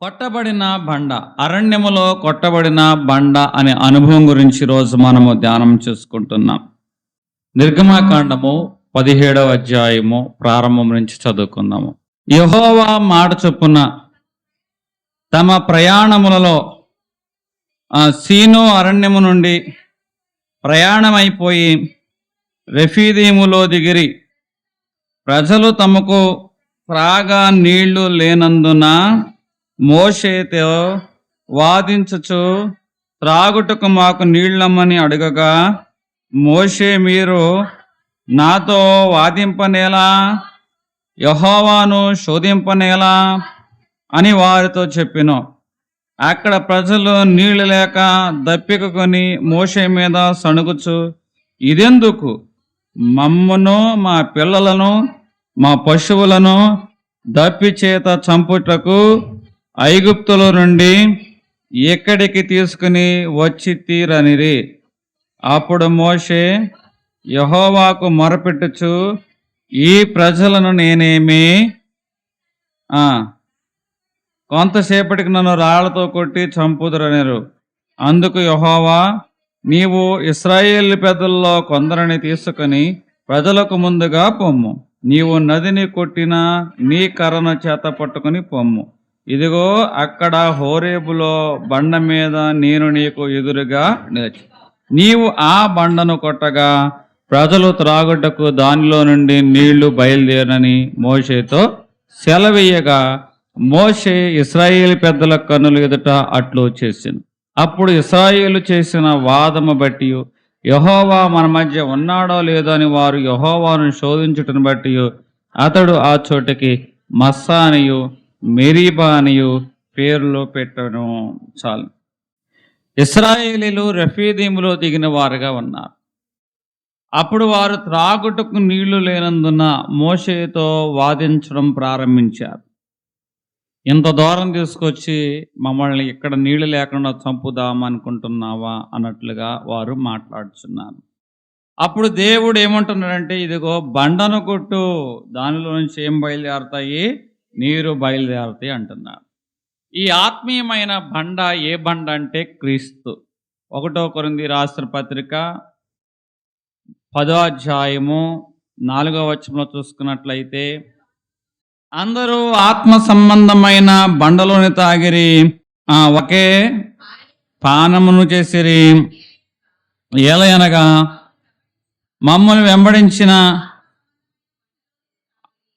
కొట్టబడిన బండ, అరణ్యములో కొట్టబడిన బండ అనే అనుభవం గురించి రోజు మనము ధ్యానం చేసుకుంటున్నాం. నిర్గమాకాండము 17వ అధ్యాయము ప్రారంభం నుంచి చదువుకుందాము. యెహోవా మాట చొప్పున తమ ప్రయాణములలో సీను అరణ్యము నుండి ప్రయాణమైపోయి రెఫీదీములో దిగిరి. ప్రజలు తమకు త్రాగా నీళ్లు లేనందున మోషేతో వాదించుచు త్రాగుటకు మాకు నీళ్ళమ్మని అడగగా, మోషే, మీరు నాతో వాదింపనేలా, యెహోవాను శోధింపనేలా అని వారితో చెప్పెను. అక్కడ ప్రజలు నీళ్లు లేక దప్పికొని మోషే మీద సణుగుచు, ఇదెందుకు? మమ్మును, మా పిల్లలను, మా పశువులను దప్పి చేత చంపుటకు ఐగుప్తుల నుండి ఎక్కడికి తీసుకుని వచ్చి తీరనిరి. అప్పుడు మోషే యెహోవాకు మొరపెట్టుచు, ఈ ప్రజలను నేనేమి కొంతసేపటికి నన్ను రాళ్లతో కొట్టి చంపుదురనిరు. అందుకు యెహోవా, నీవు ఇశ్రాయేలు పెద్దల్లో కొందరిని తీసుకుని ప్రజలకు ముందుగా పొమ్ము. నీవు నదిని కొట్టిన నీ కర్రను చేత పట్టుకుని పొమ్ము. ఇదిగో, అక్కడ హోరేబులో బండ మీద నేను నీకు ఎదురుగా నిలిచి, నీవు ఆ బండను కొట్టగా ప్రజలు త్రాగుటకు దానిలో నుండి నీళ్లు బయలుదేరని మోషేతో సెలవీయగా, మోషే ఇశ్రాయేలు పెద్దల కన్నుల ఎదుట అట్లు చేసింది. అప్పుడు ఇశ్రాయేలు చేసిన వాదము బట్టి యెహోవా మన మధ్య ఉన్నాడో లేదో అని వారు యెహోవాను శోధించుటను బట్టి అతడు ఆ చోటికి మస్సా అనియు మెరీబా అనియు పేర్లు పెట్టను. చాలు. ఇశ్రాయేలీలు రెఫీదీములో దిగిన వారుగా ఉన్నారు. అప్పుడు వారు త్రాగుటకు నీళ్లు లేనందున మోషేతో వాదించడం ప్రారంభించారు. ఇంత దూరం తీసుకొచ్చి మమ్మల్ని ఇక్కడ నీళ్లు లేకుండా చంపుదామనుకుంటున్నావా అన్నట్లుగా వారు మాట్లాడుతున్నారు. అప్పుడు దేవుడు ఏమంటున్నాడంటే, ఇదిగో బండను కొట్టు, దానిలో నుంచి ఏం బయలుదేరుతాయి? నీరు బయలుదేరుతాయి అంటున్నారు. ఈ ఆత్మీయమైన బండ ఏ బండ అంటే క్రీస్తు. 1 కొరింథీ రాసిన పత్రిక 10వ అధ్యాయము 4వ వచనంలో చూసుకున్నట్లయితే, అందరూ ఆత్మ సంబంధమైన బండలోని తాగిరి, ఒకే పానమును చేసిరి. ఏలయనగా మమ్మల్ని వెంబడించిన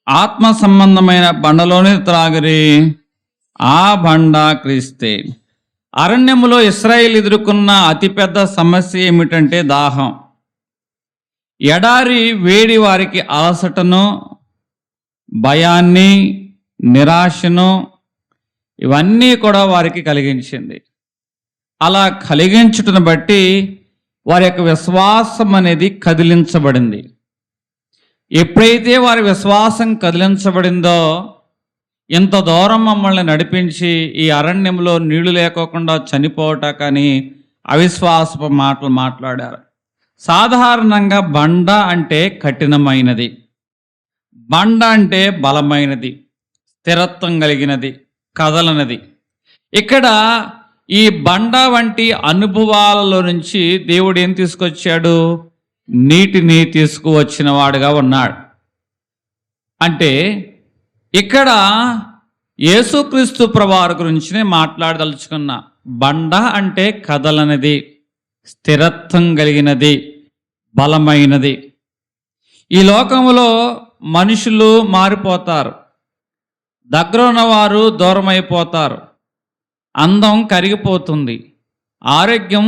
ఆత్మ సంబంధమైన బండలోని త్రాగిరి, ఆ బండ క్రీస్తే. అరణ్యములో ఇశ్రాయేలు ఎదుర్కొన్న అతిపెద్ద సమస్య ఏమిటంటే దాహం. ఎడారి వేడి వారికి అలసటను, భయాన్ని, నిరాశను ఇవన్నీ కూడా వారికి కలిగించింది. అలా కలిగించుటను బట్టి వారి యొక్క విశ్వాసం అనేది కదిలించబడింది. ఎప్పుడైతే వారి విశ్వాసం కదిలించబడిందో, ఇంత దూరం మమ్మల్ని నడిపించి ఈ అరణ్యంలో నీళ్లు లేకోకుండా చనిపోవటాకని అవిశ్వాసపు మాటలు మాట్లాడారు. సాధారణంగా బండ అంటే కఠినమైనది, బండ అంటే బలమైనది, స్థిరత్వం కలిగినది, కదలనది. ఇక్కడ ఈ బండ వంటి అనుభవాలలో నుంచి దేవుడు ఏం తీసుకొచ్చాడు? నీటిని తీసుకువచ్చిన వాడుగా ఉన్నాడు. అంటే ఇక్కడ యేసుక్రీస్తు ప్రభువారి గురించినే మాట్లాడదలుచుకున్నా. బండ అంటే కదలనిది, స్థిరత్వం కలిగినది, బలమైనది. ఈ లోకంలో మనుషులు మారిపోతారు, దగ్గర ఉన్నవారు దూరం అయిపోతారు, అందం కరిగిపోతుంది, ఆరోగ్యం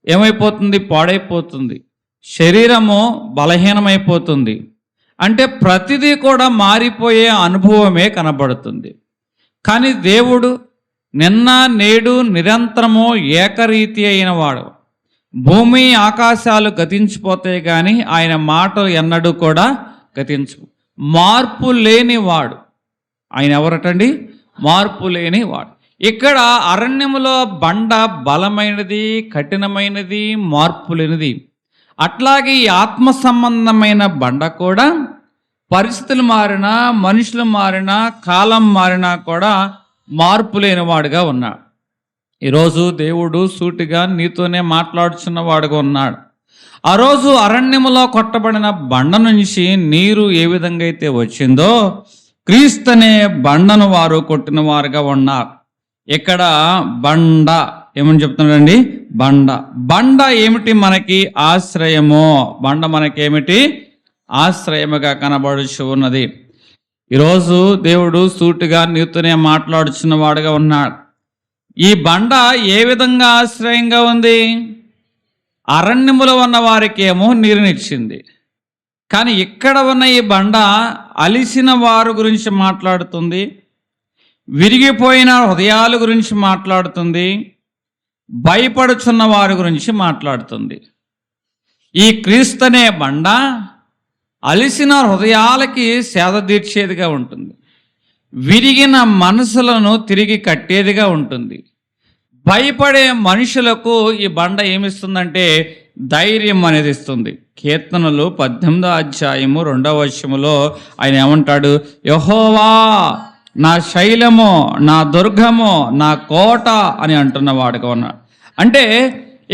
ఏమైపోతుంది? పాడైపోతుంది, శరీరము బలహీనమైపోతుంది. అంటే ప్రతిదీ కూడా మారిపోయే అనుభవమే కనబడుతుంది. కానీ దేవుడు నిన్న నేడు నిరంతరము ఏకరీతి అయిన వాడు. భూమి ఆకాశాలు గతించిపోతాయి కానీ ఆయన మాటలు ఎన్నడూ కూడా గతించు. మార్పు లేనివాడు ఆయన. ఎవరటండి? మార్పు లేనివాడు. ఇక్కడ అరణ్యములో బండ బలమైనది, కఠినమైనది, మార్పు లేనిది. అట్లాగే ఈ ఆత్మ సంబంధమైన బండ కూడా పరిస్థితులు మారినా, మనుషులు మారినా, కాలం మారినా కూడా మార్పు లేనివాడుగా ఉన్నాడు. ఈరోజు దేవుడు సూటిగా నీతోనే మాట్లాడుచున్నవాడుగా ఉన్నాడు. ఆ రోజు అరణ్యములో కొట్టబడిన బండ నుంచి నీరు ఏ విధంగా అయితే వచ్చిందో క్రీస్తనే బండను వారు కొట్టిన వారుగా ఉన్నారు. ఇక్కడ బండ ఏమని చెప్తున్నాడండి? బండ. బండ ఏమిటి? మనకి ఆశ్రయము. బండ మనకేమిటి? ఆశ్రయముగా కనబడుచు ఉన్నది. ఈరోజు దేవుడు సూటిగా నీతోనే మాట్లాడుచున్న వాడుగా ఉన్నాడు. ఈ బండ ఏ విధంగా ఆశ్రయంగా ఉంది? అరణ్యములో ఉన్న వారికేమో నీరునిచ్చింది. కానీ ఇక్కడ ఉన్న ఈ బండ అలిసిన వారి గురించి మాట్లాడుతుంది, విరిగిపోయిన హృదయాల గురించి మాట్లాడుతుంది, భయపడుచున్న వారి గురించి మాట్లాడుతుంది. ఈ క్రీస్తనే బండ అలిసిన హృదయాలకి సేద తీర్చేదిగా ఉంటుంది, విరిగిన మనసులను తిరిగి కట్టేదిగా ఉంటుంది. భయపడే మనుషులకు ఈ బండ ఏమిస్తుందంటే ధైర్యం అనేది ఇస్తుంది. కీర్తనలు 18వ అధ్యాయము 2వ వచనములో ఆయన ఏమంటాడు? యెహోవా నా శైలము, నా దుర్గము, నా కోట అని అంటున్నవాడుగా ఉన్నాడు. అంటే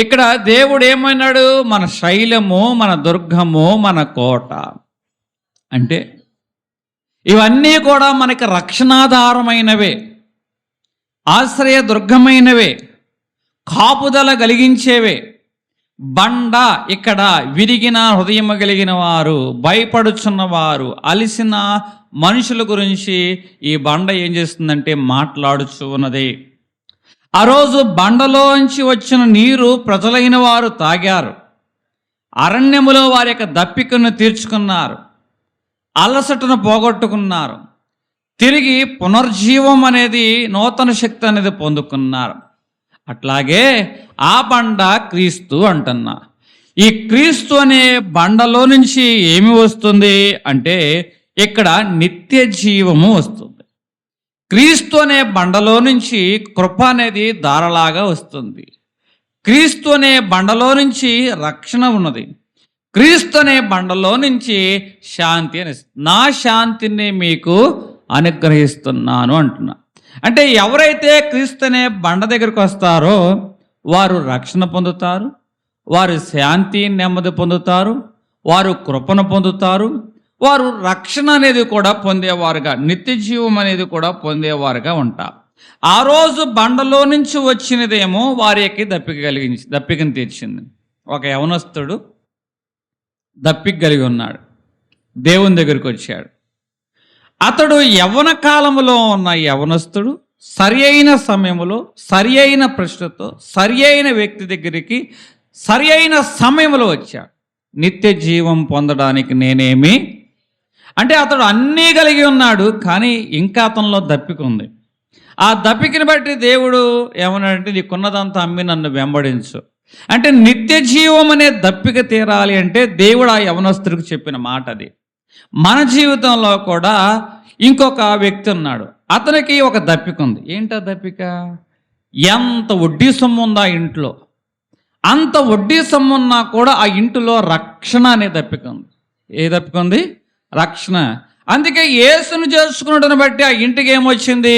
ఇక్కడ దేవుడు ఏమన్నాడు? మన శైలము, మన దుర్గము, మన కోట. అంటే ఇవన్నీ కూడా మనకి రక్షణాధారమైనవే, ఆశ్రయ దుర్గమైనవే, కాపుదల కలిగించేవే. బండ ఇక్కడ విరిగిన హృదయము కలిగిన వారు, భయపడుచున్నవారు, అలిసిన మనుషుల గురించి ఈ బండ ఏం చేస్తుందంటే మాట్లాడుచు ఉన్నది. ఆ రోజు బండలోంచి వచ్చిన నీరు ప్రజలైన వారు తాగారు, అరణ్యములో వారి యొక్క దప్పికను తీర్చుకున్నారు, అలసటను పోగొట్టుకున్నారు, తిరిగి పునర్జీవం అనేది, నూతన శక్తి అనేది పొందుకున్నారు. అట్లాగే ఆ బండ క్రీస్తు అంటున్నా. ఈ క్రీస్తు అనే బండలో నుంచి ఏమి వస్తుంది అంటే ఇక్కడ నిత్య జీవము వస్తుంది. క్రీస్తు అనే బండలో నుంచి కృప అనేది ధారలాగా వస్తుంది. క్రీస్తు అనే బండలో నుంచి రక్షణ ఉన్నది. క్రీస్తు అనే బండలో నుంచి శాంతి అని, నా శాంతిని మీకు అనుగ్రహిస్తున్నాను అంటున్నా. అంటే ఎవరైతే క్రీస్తు అనే బండ దగ్గరికి వస్తారో వారు రక్షణ పొందుతారు, వారు శాంతి నెమ్మది పొందుతారు, వారు కృపను పొందుతారు, వారు రక్షణ అనేది కూడా పొందేవారుగా, నిత్య జీవం అనేది కూడా పొందేవారుగా ఉంటారు. ఆ రోజు బండలో నుంచి వచ్చినదేమో వారికి దప్పికను తీర్చింది. ఒక యవనస్తుడు దప్పిక కలిగి ఉన్నాడు, దేవుని దగ్గరికి వచ్చాడు. అతడు యవ్వన కాలంలో ఉన్న యవనస్తుడు సరి అయిన సమయంలో, సరి అయిన ప్రశ్నతో, సరి అయిన వ్యక్తి దగ్గరికి సరి అయిన సమయంలో వచ్చాడు. నిత్య జీవం పొందడానికి నేనేమి అంటే అతడు అన్నీ కలిగి ఉన్నాడు, కానీ ఇంకా అతనిలో దప్పిక ఉంది. ఆ దప్పికని బట్టి దేవుడు ఏమన్నాడంటే నీకున్నదంతా అమ్మి నన్ను వెంబడించు అంటే నిత్య జీవం అనే దప్పిక తీరాలి అంటే దేవుడు ఆ యవనస్తుడికి చెప్పిన మాట అది. మన జీవితంలో కూడా ఇంకొక వ్యక్తి ఉన్నాడు, అతనికి ఒక దప్పిక ఉంది. ఏంటా దప్పిక? ఎంత వడ్డీ సొమ్ము ఉందా ఇంట్లో, అంత వడ్డీ సొమ్ము ఉన్నా కూడా ఆ ఇంటిలో రక్షణ అనే దప్పిక ఉంది. ఏ దప్పిక ఉంది? రక్షణ. అందుకే యేసును చేసుకున్నట్టుని బట్టి ఆ ఇంటికి ఏమొచ్చింది?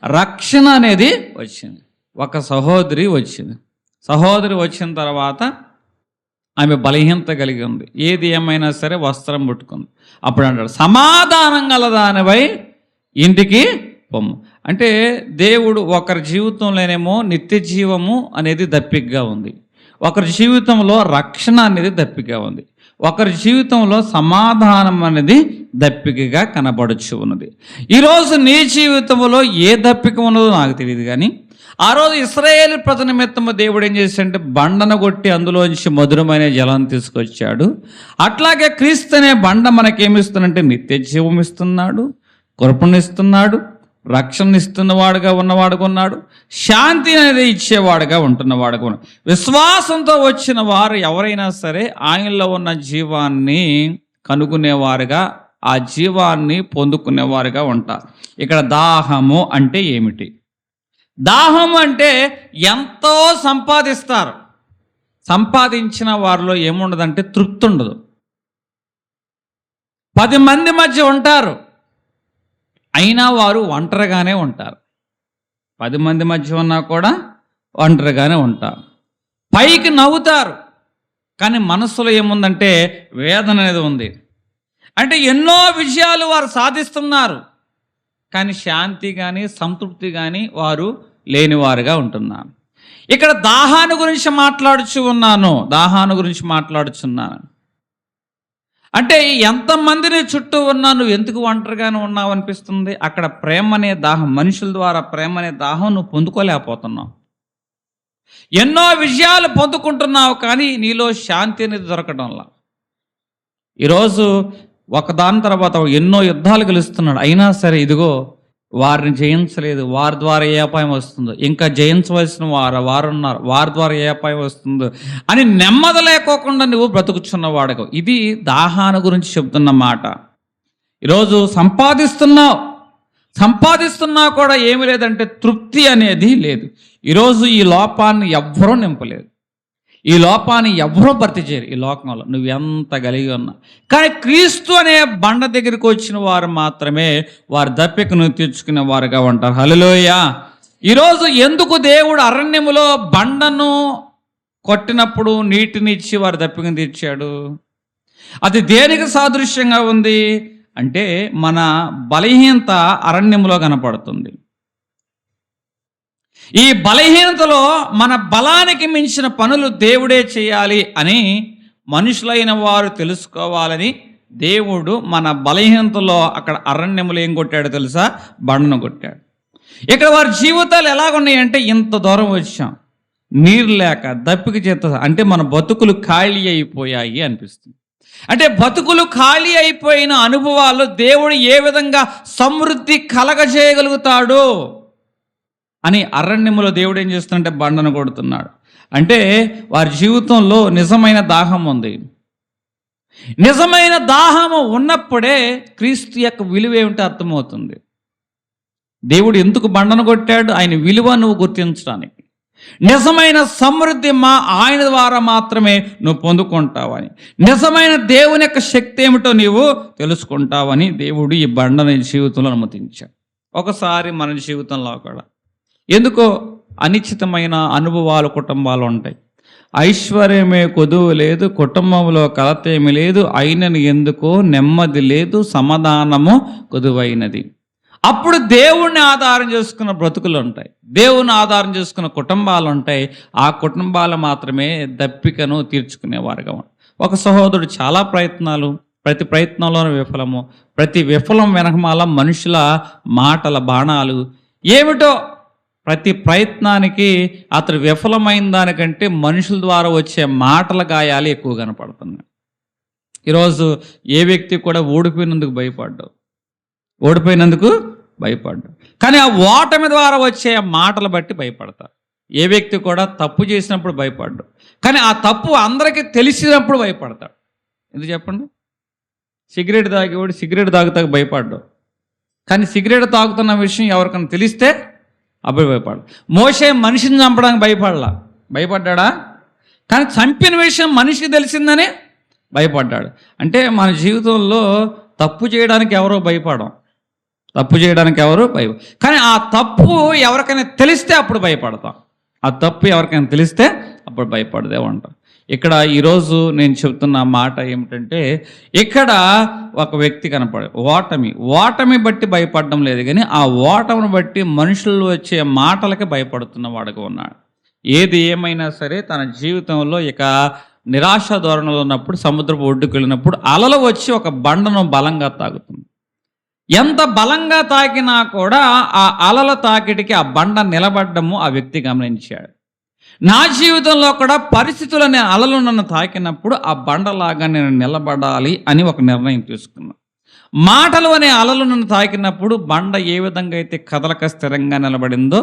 రక్షణ అనేది వచ్చింది. ఒక సహోదరి వచ్చింది. సహోదరి వచ్చిన తర్వాత ఆమె బలహీనత కలిగి ఉంది. ఏది ఏమైనా సరే వస్త్రం పుట్టుకుంది. అప్పుడు అంటాడు సమాధానం గలదానివై ఇంటికి పొమ్ము. అంటే దేవుడు ఒకరి జీవితంలోనేమో నిత్య జీవము అనేది దప్పికగా ఉంది, ఒకరి జీవితంలో రక్షణ అనేది దప్పికగా ఉంది, ఒకరి జీవితంలో సమాధానం అనేది దప్పికగా కనబడుచు ఉన్నది. ఈరోజు నీ జీవితంలో ఏ దప్పిక ఉన్నదో నాకు తెలియదు, కానీ ఆ రోజు ఇశ్రాయేలు ప్రజల నిమిత్తము దేవుడు ఏం చేశాడంటే బండను కొట్టి అందులోంచి మధురమైన జలం తీసుకొచ్చాడు. అట్లాగే క్రీస్తు అనే బండ మనకేమిస్తుందంటే నిత్య జీవం ఇస్తున్నాడు, కృపణిస్తున్నాడు, రక్షణ ఇస్తున్నవాడుగా ఉన్నవాడుగా ఉన్నాడు, శాంతి అనేది ఇచ్చేవాడుగా ఉంటున్నవాడుగా ఉన్నాడు. విశ్వాసంతో వచ్చిన వారు ఎవరైనా సరే ఆయనలో ఉన్న జీవాన్ని కనుగొనేవారుగా, ఆ జీవాన్ని పొందుకునేవారుగా ఉంటారు. ఇక్కడ దాహము అంటే ఏమిటి? దాహం అంటే ఎంతో సంపాదిస్తారు, సంపాదించిన వారిలో ఏముండదంటే తృప్తి ఉండదు. 10 మంది మధ్య ఉంటారు, అయినా వారు ఒంటరిగానే ఉంటారు. 10 మంది మధ్య ఉన్నా కూడా ఒంటరిగానే ఉంటారు. పైకి నవ్వుతారు, కానీ మనస్సులో ఏముందంటే వేదన అనేది ఉంది. అంటే ఎన్నో విజయాలు వారు సాధిస్తున్నారు, కానీ శాంతి కానీ సంతృప్తి కానీ వారు లేనివారుగా ఉంటున్నారు. ఇక్కడ దాహాన్ని గురించి మాట్లాడుచున్నాను. అంటే ఎంతమందిని చుట్టూ ఉన్నా నువ్వు ఎందుకు ఒంటరిగానే ఉన్నావు అనిపిస్తుంది. అక్కడ ప్రేమ అనే దాహం, మనుషుల ద్వారా ప్రేమ అనే దాహం నువ్వు పొందుకోలేకపోతున్నావు. ఎన్నో విజయాలు పొందుకుంటున్నావు, కానీ నీలో శాంతి అనేది దొరకడంలా. ఈరోజు ఒకదాని తర్వాత ఎన్నో యుద్ధాలు గెలుస్తున్నాడు, అయినా సరే ఇదిగో వారిని జయించలేదు. వారి ద్వారా ఏ అపాయం వస్తుందో, ఇంకా జయించవలసిన వారున్నారు, వారి ద్వారా ఏ అపాయం వస్తుందో అని నెమ్మది లేకోకుండా నువ్వు బ్రతుకుచున్నవాడకు. ఇది దాహాన్ని గురించి చెబుతున్న మాట. ఈరోజు సంపాదిస్తున్నా కూడా ఏమి లేదంటే తృప్తి అనేది లేదు. ఈరోజు ఈ లోపాన్ని ఎవ్వరూ నింపలేదు, ఈ లోపాన్ని ఎవ్వరూ భర్తీ చేయరు. ఈ లోకంలో నువ్వెంత కలిగి ఉన్నా, కానీ క్రీస్తు అనే బండ దగ్గరికి వచ్చిన వారు మాత్రమే వారి దప్పికను తీర్చుకునే వారుగా ఉంటారు. హల్లెలూయా. ఈరోజు ఎందుకు దేవుడు అరణ్యములో బండను కొట్టినప్పుడు నీటిని ఇచ్చి వారి దప్పికను తీర్చాడు? అది దేనికి సాదృశ్యంగా ఉంది అంటే మన బలహీనత అరణ్యములో కనపడుతుంది. ఈ బలహీనతలో మన బలానికి మించిన పనులు దేవుడే చేయాలి అని మనుషులైన వారు తెలుసుకోవాలని దేవుడు మన బలహీనతలో అక్కడ అరణ్యములు ఏం కొట్టాడు తెలుసా? బండను కొట్టాడు. ఇక్కడ వారి జీవితాలు ఎలాగున్నాయంటే, ఇంత దూరం వచ్చాం, నీరు లేక దప్పిక చేత, అంటే మన బతుకులు ఖాళీ అయిపోయాయి అనిపిస్తుంది. అంటే బతుకులు ఖాళీ అయిపోయిన అనుభవాలు దేవుడు ఏ విధంగా సమృద్ధి కలగజేయగలుగుతాడు అని అరణ్యములో దేవుడు ఏం చేస్తున్నాడంటే బండను కొడుతున్నాడు. అంటే వారి జీవితంలో నిజమైన దాహం ఉంది. నిజమైన దాహము ఉన్నప్పుడే క్రీస్తు యొక్క విలువ ఏమిటో అర్థమవుతుంది. దేవుడు ఎందుకు బండను కొట్టాడు? ఆయన విలువ నువ్వు గుర్తించడానికి. నిజమైన సమృద్ధి ఆయన ద్వారా మాత్రమే నువ్వు పొందుకుంటావని, నిజమైన దేవుని యొక్క శక్తి ఏమిటో నీవు తెలుసుకుంటావని దేవుడు ఈ బండని జీవితంలో అనుమతించాడు. ఒకసారి మన జీవితంలో కూడా ఎందుకో అనిశ్చితమైన అనుభవాలు కుటుంబాలు ఉంటాయి. ఐశ్వర్యమే కొదువు లేదు, కుటుంబంలో కలత ఏమి లేదు, అయినని ఎందుకో నెమ్మది లేదు, సమాధానము కొదువైనది. అప్పుడు దేవుణ్ణి ఆధారం చేసుకున్న బ్రతుకులు ఉంటాయి, దేవుని ఆధారం చేసుకున్న కుటుంబాలు ఉంటాయి. ఆ కుటుంబాలు మాత్రమే దప్పికను తీర్చుకునేవారుగా ఉంటాయి. ఒక సహోదరుడు చాలా ప్రయత్నాలు, ప్రతి ప్రయత్నంలోనూ విఫలము, ప్రతి విఫలం వెనకమాల మనుషుల మాటల బాణాలు ఏమిటో. ప్రతి ప్రయత్నానికి అతడు విఫలమైన దానికంటే మనుషుల ద్వారా వచ్చే మాటల గాయాలు ఎక్కువ కనపడుతున్నాయి. ఈరోజు ఏ వ్యక్తి కూడా ఓడిపోయినందుకు భయపడ్డాడు, కానీ ఆ ఓటమి ద్వారా వచ్చే మాటలు బట్టి భయపడతారు. ఏ వ్యక్తి కూడా తప్పు చేసినప్పుడు భయపడ్డాడు, కానీ ఆ తప్పు అందరికీ తెలిసినప్పుడు భయపడతాడు. ఎందుకు చెప్పండి? సిగరెట్ తాగేవాడు సిగరెట్ తాగుతాక భయపడ్డాడు, కానీ సిగరెట్ తాగుతున్న విషయం ఎవరికైనా తెలిస్తే అప్పుడు భయపడ్డాడు. మోషే మనిషిని చంపడానికి భయపడ్డా, కానీ చంపిన విషయం మనిషికి తెలిసిందని భయపడ్డాడు. అంటే మన జీవితంలో తప్పు చేయడానికి ఎవరో భయపడం, కానీ ఆ తప్పు ఎవరికైనా తెలిస్తే అప్పుడు భయపడతాం. ఆ తప్పు ఎవరికైనా తెలిస్తే అప్పుడు భయపడదే ఉంటాం. ఇక్కడ ఈరోజు నేను చెప్తున్న మాట ఏమిటంటే, ఇక్కడ ఒక వ్యక్తి కనపడే ఓటమి బట్టి భయపడడం లేదు, కానీ ఆ ఓటమిని బట్టి మనుషులు వచ్చే మాటలకి భయపడుతున్న వాడుగా ఉన్నాడు. ఏది ఏమైనా సరే తన జీవితంలో ఇక నిరాశ ధోరణిలో ఉన్నప్పుడు, సముద్రపు ఒడ్డుకు వెళ్ళినప్పుడు అలలు వచ్చి ఒక బండను బలంగా తాగుతుంది. ఎంత బలంగా తాకినా కూడా ఆ అలల తాకిడికి ఆ బండ నిలబడ్డము ఆ వ్యక్తి గమనించాడు. నా జీవితంలో కూడా పరిస్థితులు అనే అలలు నన్ను తాకినప్పుడు ఆ బండలాగా నేను నిలబడాలి అని ఒక నిర్ణయం తీసుకున్నాను. మాటలు అనే అలలు నన్ను తాకినప్పుడు బండ ఏ విధంగా అయితే కదలక స్థిరంగా నిలబడిందో,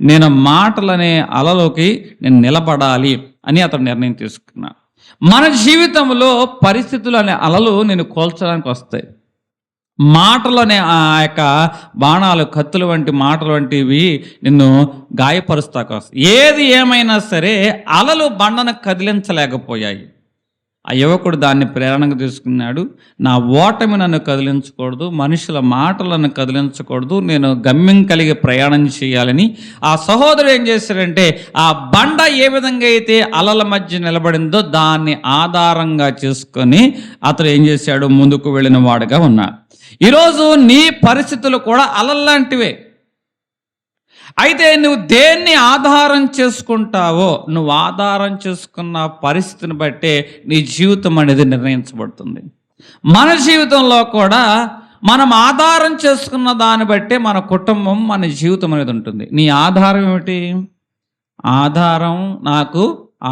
నేను మాటలనే అలలోకి నేను నిలబడాలి అని అతను నిర్ణయం తీసుకున్నాను. మన జీవితంలో పరిస్థితులు అనే అలలు నేను కోల్చడానికి వస్తాయి. మాటలోనే ఆ యొక్క బాణాలు, కత్తులు వంటి మాటలు వంటివి నిన్ను గాయపరుస్తాకు వస్తాయి. ఏది ఏమైనా సరే అలలు బండను కదిలించలేకపోయాయి. ఆ యువకుడు దాన్ని ప్రేరణగా తీసుకున్నాడు. నా ఓటమి నన్ను కదిలించకూడదు, మనుషుల మాటలు నన్ను కదిలించకూడదు, నేను గమ్యం కలిగి ప్రయాణం చేయాలని ఆ సహోదరుడు ఏం చేశాడంటే, ఆ బండ ఏ విధంగా అయితే అలల మధ్య నిలబడిందో దాన్ని ఆధారంగా చేసుకొని అతడు ఏం చేశాడు, ముందుకు వెళ్ళిన వాడుగా ఉన్నాడు. ఈరోజు నీ పరిస్థితులు కూడా అలల్లాంటివే. అయితే నువ్వు దేన్ని ఆధారం చేసుకుంటావో, నువ్వు ఆధారం చేసుకున్న పరిస్థితిని బట్టే నీ జీవితం అనేది నిర్ణయించబడుతుంది. మన జీవితంలో కూడా మనం ఆధారం చేసుకున్న దాన్ని బట్టే మన కుటుంబం, మన జీవితం అనేది ఉంటుంది. నీ ఆధారం ఏమిటి? ఆధారం నాకు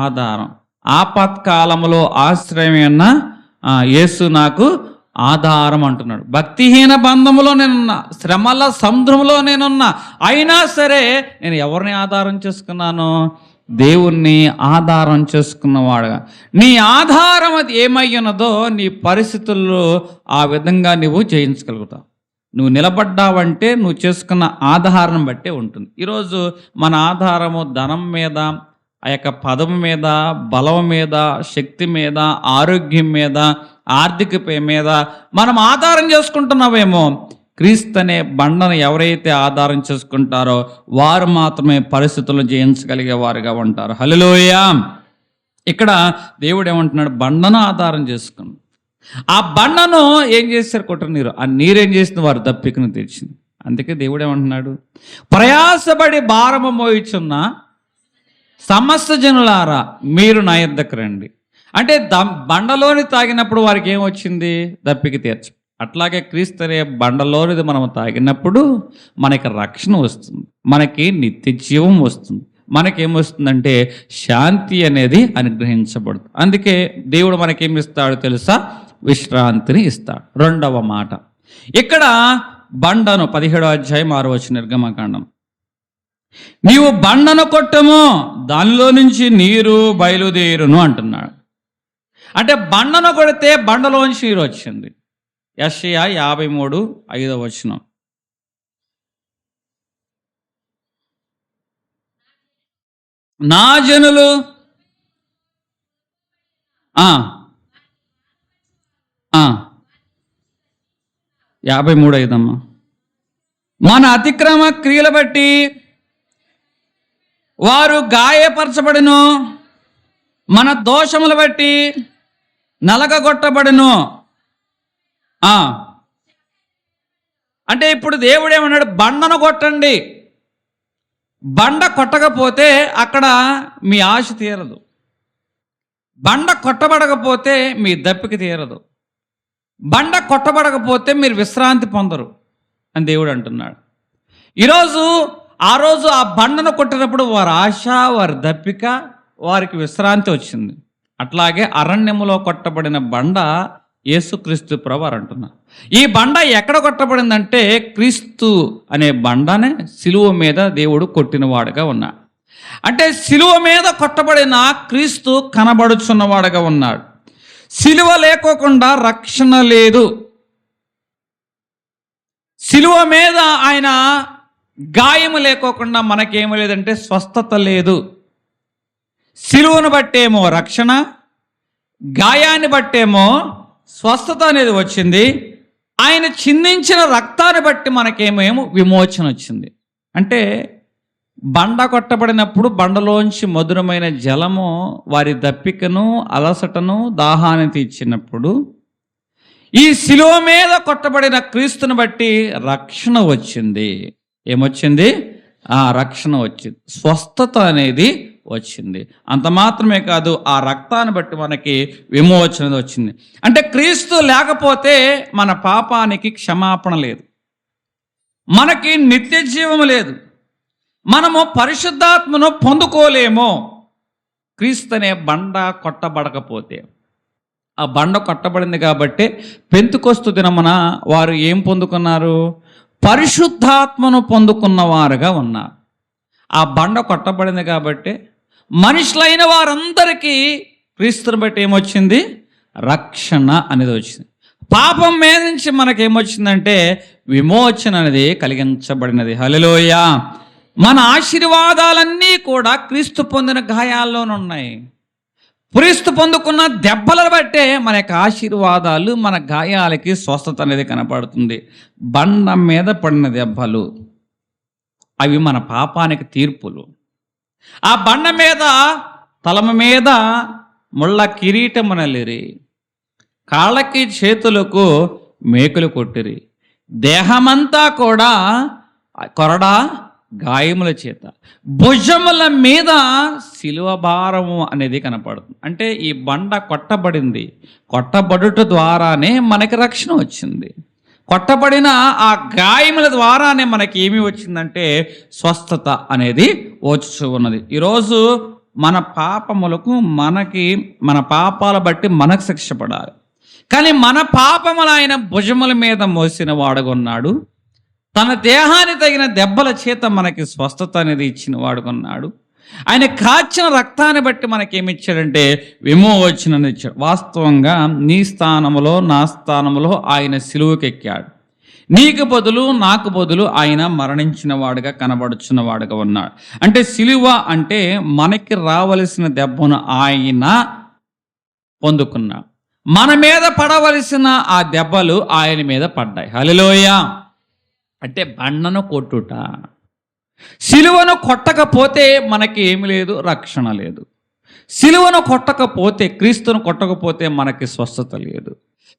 ఆధారం, ఆపత్కాలంలో ఆశ్రయమైన యేసు నాకు ఆధారం అంటున్నాడు. భక్తిహీన బంధములో నేనున్నా, శ్రమల సముద్రంలో నేనున్నా, అయినా సరే నేను ఎవరిని ఆధారం చేసుకున్నాను? దేవుణ్ణి ఆధారం చేసుకున్నవాడుగా. నీ ఆధారం అది ఏమై ఉన్నదో నీ పరిస్థితుల్లో ఆ విధంగా నువ్వు జయించగలుగుతావు. నువ్వు నిలబడ్డావంటే నువ్వు చేసుకున్న ఆధారం బట్టే ఉంటుంది. ఈరోజు మన ఆధారము ధనం మీద, ఆ యొక్క పదం మీద, బలం మీద, శక్తి మీద, ఆరోగ్యం మీద, ఆర్థిక మీద మనం ఆధారం చేసుకుంటున్నావేమో. క్రీస్తు అనే బండను ఎవరైతే ఆధారం చేసుకుంటారో వారు మాత్రమే పరిస్థితులను జయించగలిగే వారుగా ఉంటారు. హల్లెలూయా. ఇక్కడ దేవుడు ఏమంటున్నాడు? బండను ఆధారం చేసుకుని ఆ బండను ఏం చేశారు? కొట్ట నీరు. ఆ నీరేం చేసింది? వారు దప్పికను తీర్చింది. అందుకే దేవుడు ఏమంటున్నాడు? ప్రయాసపడి భారము మోయిచున్న సమస్త జనులారా మీరు నా యొద్దకు రండి. అంటే బండలోని తాగినప్పుడు వారికి ఏమొచ్చింది? దప్పిక తీర్చు. అట్లాగే క్రీస్తు అనే బండలోనిది మనం తాగినప్పుడు మనకి రక్షణ వస్తుంది, మనకి నిత్య జీవం వస్తుంది, మనకేమొస్తుందంటే శాంతి అనేది అనుగ్రహించబడుతుంది. అందుకే దేవుడు మనకేమి ఇస్తాడో తెలుసా? విశ్రాంతిని ఇస్తాడు. రెండవ మాట ఇక్కడ బండను 17వ అధ్యాయం 6వ వచనం నిర్గమకాండం, నీవు బండను కొట్టము దానిలో నుంచి నీరు బయలుదేరును అంటున్నాడు. అంటే బండను కొడితే బండలోంచి నీరు వచ్చింది. యెషయా 53:5వ వచనం, నా జనులు 53:5 అమ్మా, మన అతిక్రమ క్రియలు బట్టి వారు గాయపరచబడును, మన దోషములు బట్టి నలగగొట్టబడును. అంటే ఇప్పుడు దేవుడు ఏమన్నాడు? బండను కొట్టండి. బండ కొట్టకపోతే అక్కడ మీ ఆశ తీరదు, బండ కొట్టబడకపోతే మీ దప్పిక తీరదు, బండ కొట్టబడకపోతే మీరు విశ్రాంతి పొందరు అని దేవుడు అంటున్నాడు. ఆ రోజు ఆ బండను కొట్టినప్పుడు వారి ఆశ, వారి దప్పిక, వారికి విశ్రాంతి వచ్చింది. అట్లాగే అరణ్యములో కొట్టబడిన బండ యేసుక్రీస్తు ప్రభువారు అంటున్నారు. ఈ బండ ఎక్కడ కొట్టబడిందంటే క్రీస్తు అనే బండనే సిలువ మీద దేవుడు కొట్టినవాడుగా ఉన్నాడు. అంటే సిలువ మీద కొట్టబడిన క్రీస్తు కనబడుచున్నవాడుగా ఉన్నాడు. సిలువ లేకోకుండా రక్షణ లేదు. సిలువ మీద ఆయన గాయము లేకోకుండా మనకేమీ లేదంటే స్వస్థత లేదు. సిలువను బట్టేమో రక్షణ, గాయాన్ని బట్టేమో స్వస్థత అనేది వచ్చింది. ఆయన చిందించిన రక్తాన్ని బట్టి మనకేమేమో విమోచన వచ్చింది. అంటే బండ కొట్టబడినప్పుడు బండలోంచి మధురమైన జలము వారి దప్పికను, అలసటను, దాహాన్ని తీర్చినప్పుడు ఈ శిలువ మీద కొట్టబడిన క్రీస్తుని బట్టి రక్షణ వచ్చింది. ఏమొచ్చింది? రక్షణ వచ్చింది, స్వస్థత అనేది వచ్చింది. అంత మాత్రమే కాదు, ఆ రక్తాన్ని బట్టి మనకి విమోచన వచ్చింది. అంటే క్రీస్తు లేకపోతే మన పాపానికి క్షమాపణ లేదు, మనకి నిత్య జీవం లేదు, మనము పరిశుద్ధాత్మను పొందుకోలేము. క్రీస్తు అనే బండ కొట్టబడకపోతే. ఆ బండ కొట్టబడింది కాబట్టి పెంతుకొస్తు దినమున వారు ఏం పొందుకున్నారు? పరిశుద్ధాత్మను పొందుకున్నవారుగా ఉన్నారు. ఆ బండ కొట్టబడింది కాబట్టి మనుషులైన వారందరికీ క్రీస్తుని బట్టి ఏమొచ్చింది? రక్షణ అనేది వచ్చింది. పాపం మీద నుంచి మనకేమొచ్చిందంటే విమోచన అనేది కలిగించబడినది. హల్లెలూయా. మన ఆశీర్వాదాలన్నీ కూడా క్రీస్తు పొందిన గాయాల్లోనే ఉన్నాయి. క్రీస్తు పొందుకున్న దెబ్బలను బట్టే మన యొక్క ఆశీర్వాదాలు, మన గాయాలకి స్వస్థత అనేది కనపడుతుంది. బండ మీద పడిన దెబ్బలు అవి మన పాపానికి తీర్పులు. ఆ బండ మీద తలమ మీద ముళ్ళ కిరీటం అనలేరి, కాళ్ళకి చేతులకు మేకులు కొట్టిరి, దేహమంతా కూడా కొరడా గాయముల చేత, భుజముల మీద శిలువ భారము అనేది కనపడుతుంది. అంటే ఈ బండ కొట్టబడింది, కొట్టబడుట ద్వారానే మనకి రక్షణ వచ్చింది. కొట్టబడిన ఆ గాయముల ద్వారానే మనకి ఏమి వచ్చిందంటే స్వస్థత అనేది వచ్చి ఉన్నది. ఈరోజు మన పాపములకు మన పాపాల బట్టి మనకు శిక్ష పడాలి. కానీ మన పాపములు ఆయన భుజముల మీద మోసిన వాడుకున్నాడు. తన దేహాన్ని తగిన దెబ్బల చేత మనకి స్వస్థత అనేది ఇచ్చిన వాడుకున్నాడు. ఆయన కాచిన రక్తాన్ని బట్టి మనకేమిచ్చాడంటే విమోచనని ఇచ్చాడు. వాస్తవంగా నీ స్థానములో నా స్థానములో ఆయన సిలువకెక్కాడు. నీకు బదులు నాకు బదులు ఆయన మరణించిన వాడుగా కనబడుచున్న వాడుగా ఉన్నాడు. అంటే సిలువ అంటే మనకి రావలసిన దెబ్బను ఆయన పొందుకున్నాడు. మన మీద పడవలసిన ఆ దెబ్బలు ఆయన మీద పడ్డాయి. హల్లెలూయా. అంటే బండను కొట్టుట, సిలువను కొట్టకపోతే మనకి ఏమి లేదు, రక్షణ లేదు. సిలువను కొట్టకపోతే, క్రీస్తును కొట్టకపోతే మనకి స్వస్థత లేదు.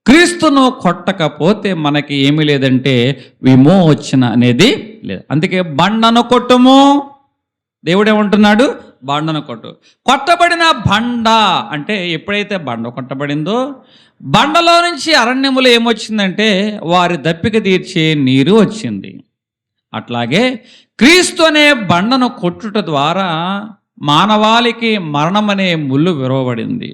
క్రీస్తును కొట్టకపోతే మనకి ఏమి లేదంటే విమోచన అనేది లేదు. అందుకే బండను కొట్టుము, దేవుడు ఏమంటున్నాడు, బండను కొట్టు. కొట్టబడిన బండ అంటే ఎప్పుడైతే బండ కొట్టబడిందో బండలో నుంచి అరణ్యములో ఏమొచ్చిందంటే వారి దప్పిక తీర్చే నీరు వచ్చింది. అట్లాగే క్రీస్తు అనే బండను కొట్టుట ద్వారా మానవాళికి మరణం అనే ముళ్ళు విరవబడింది.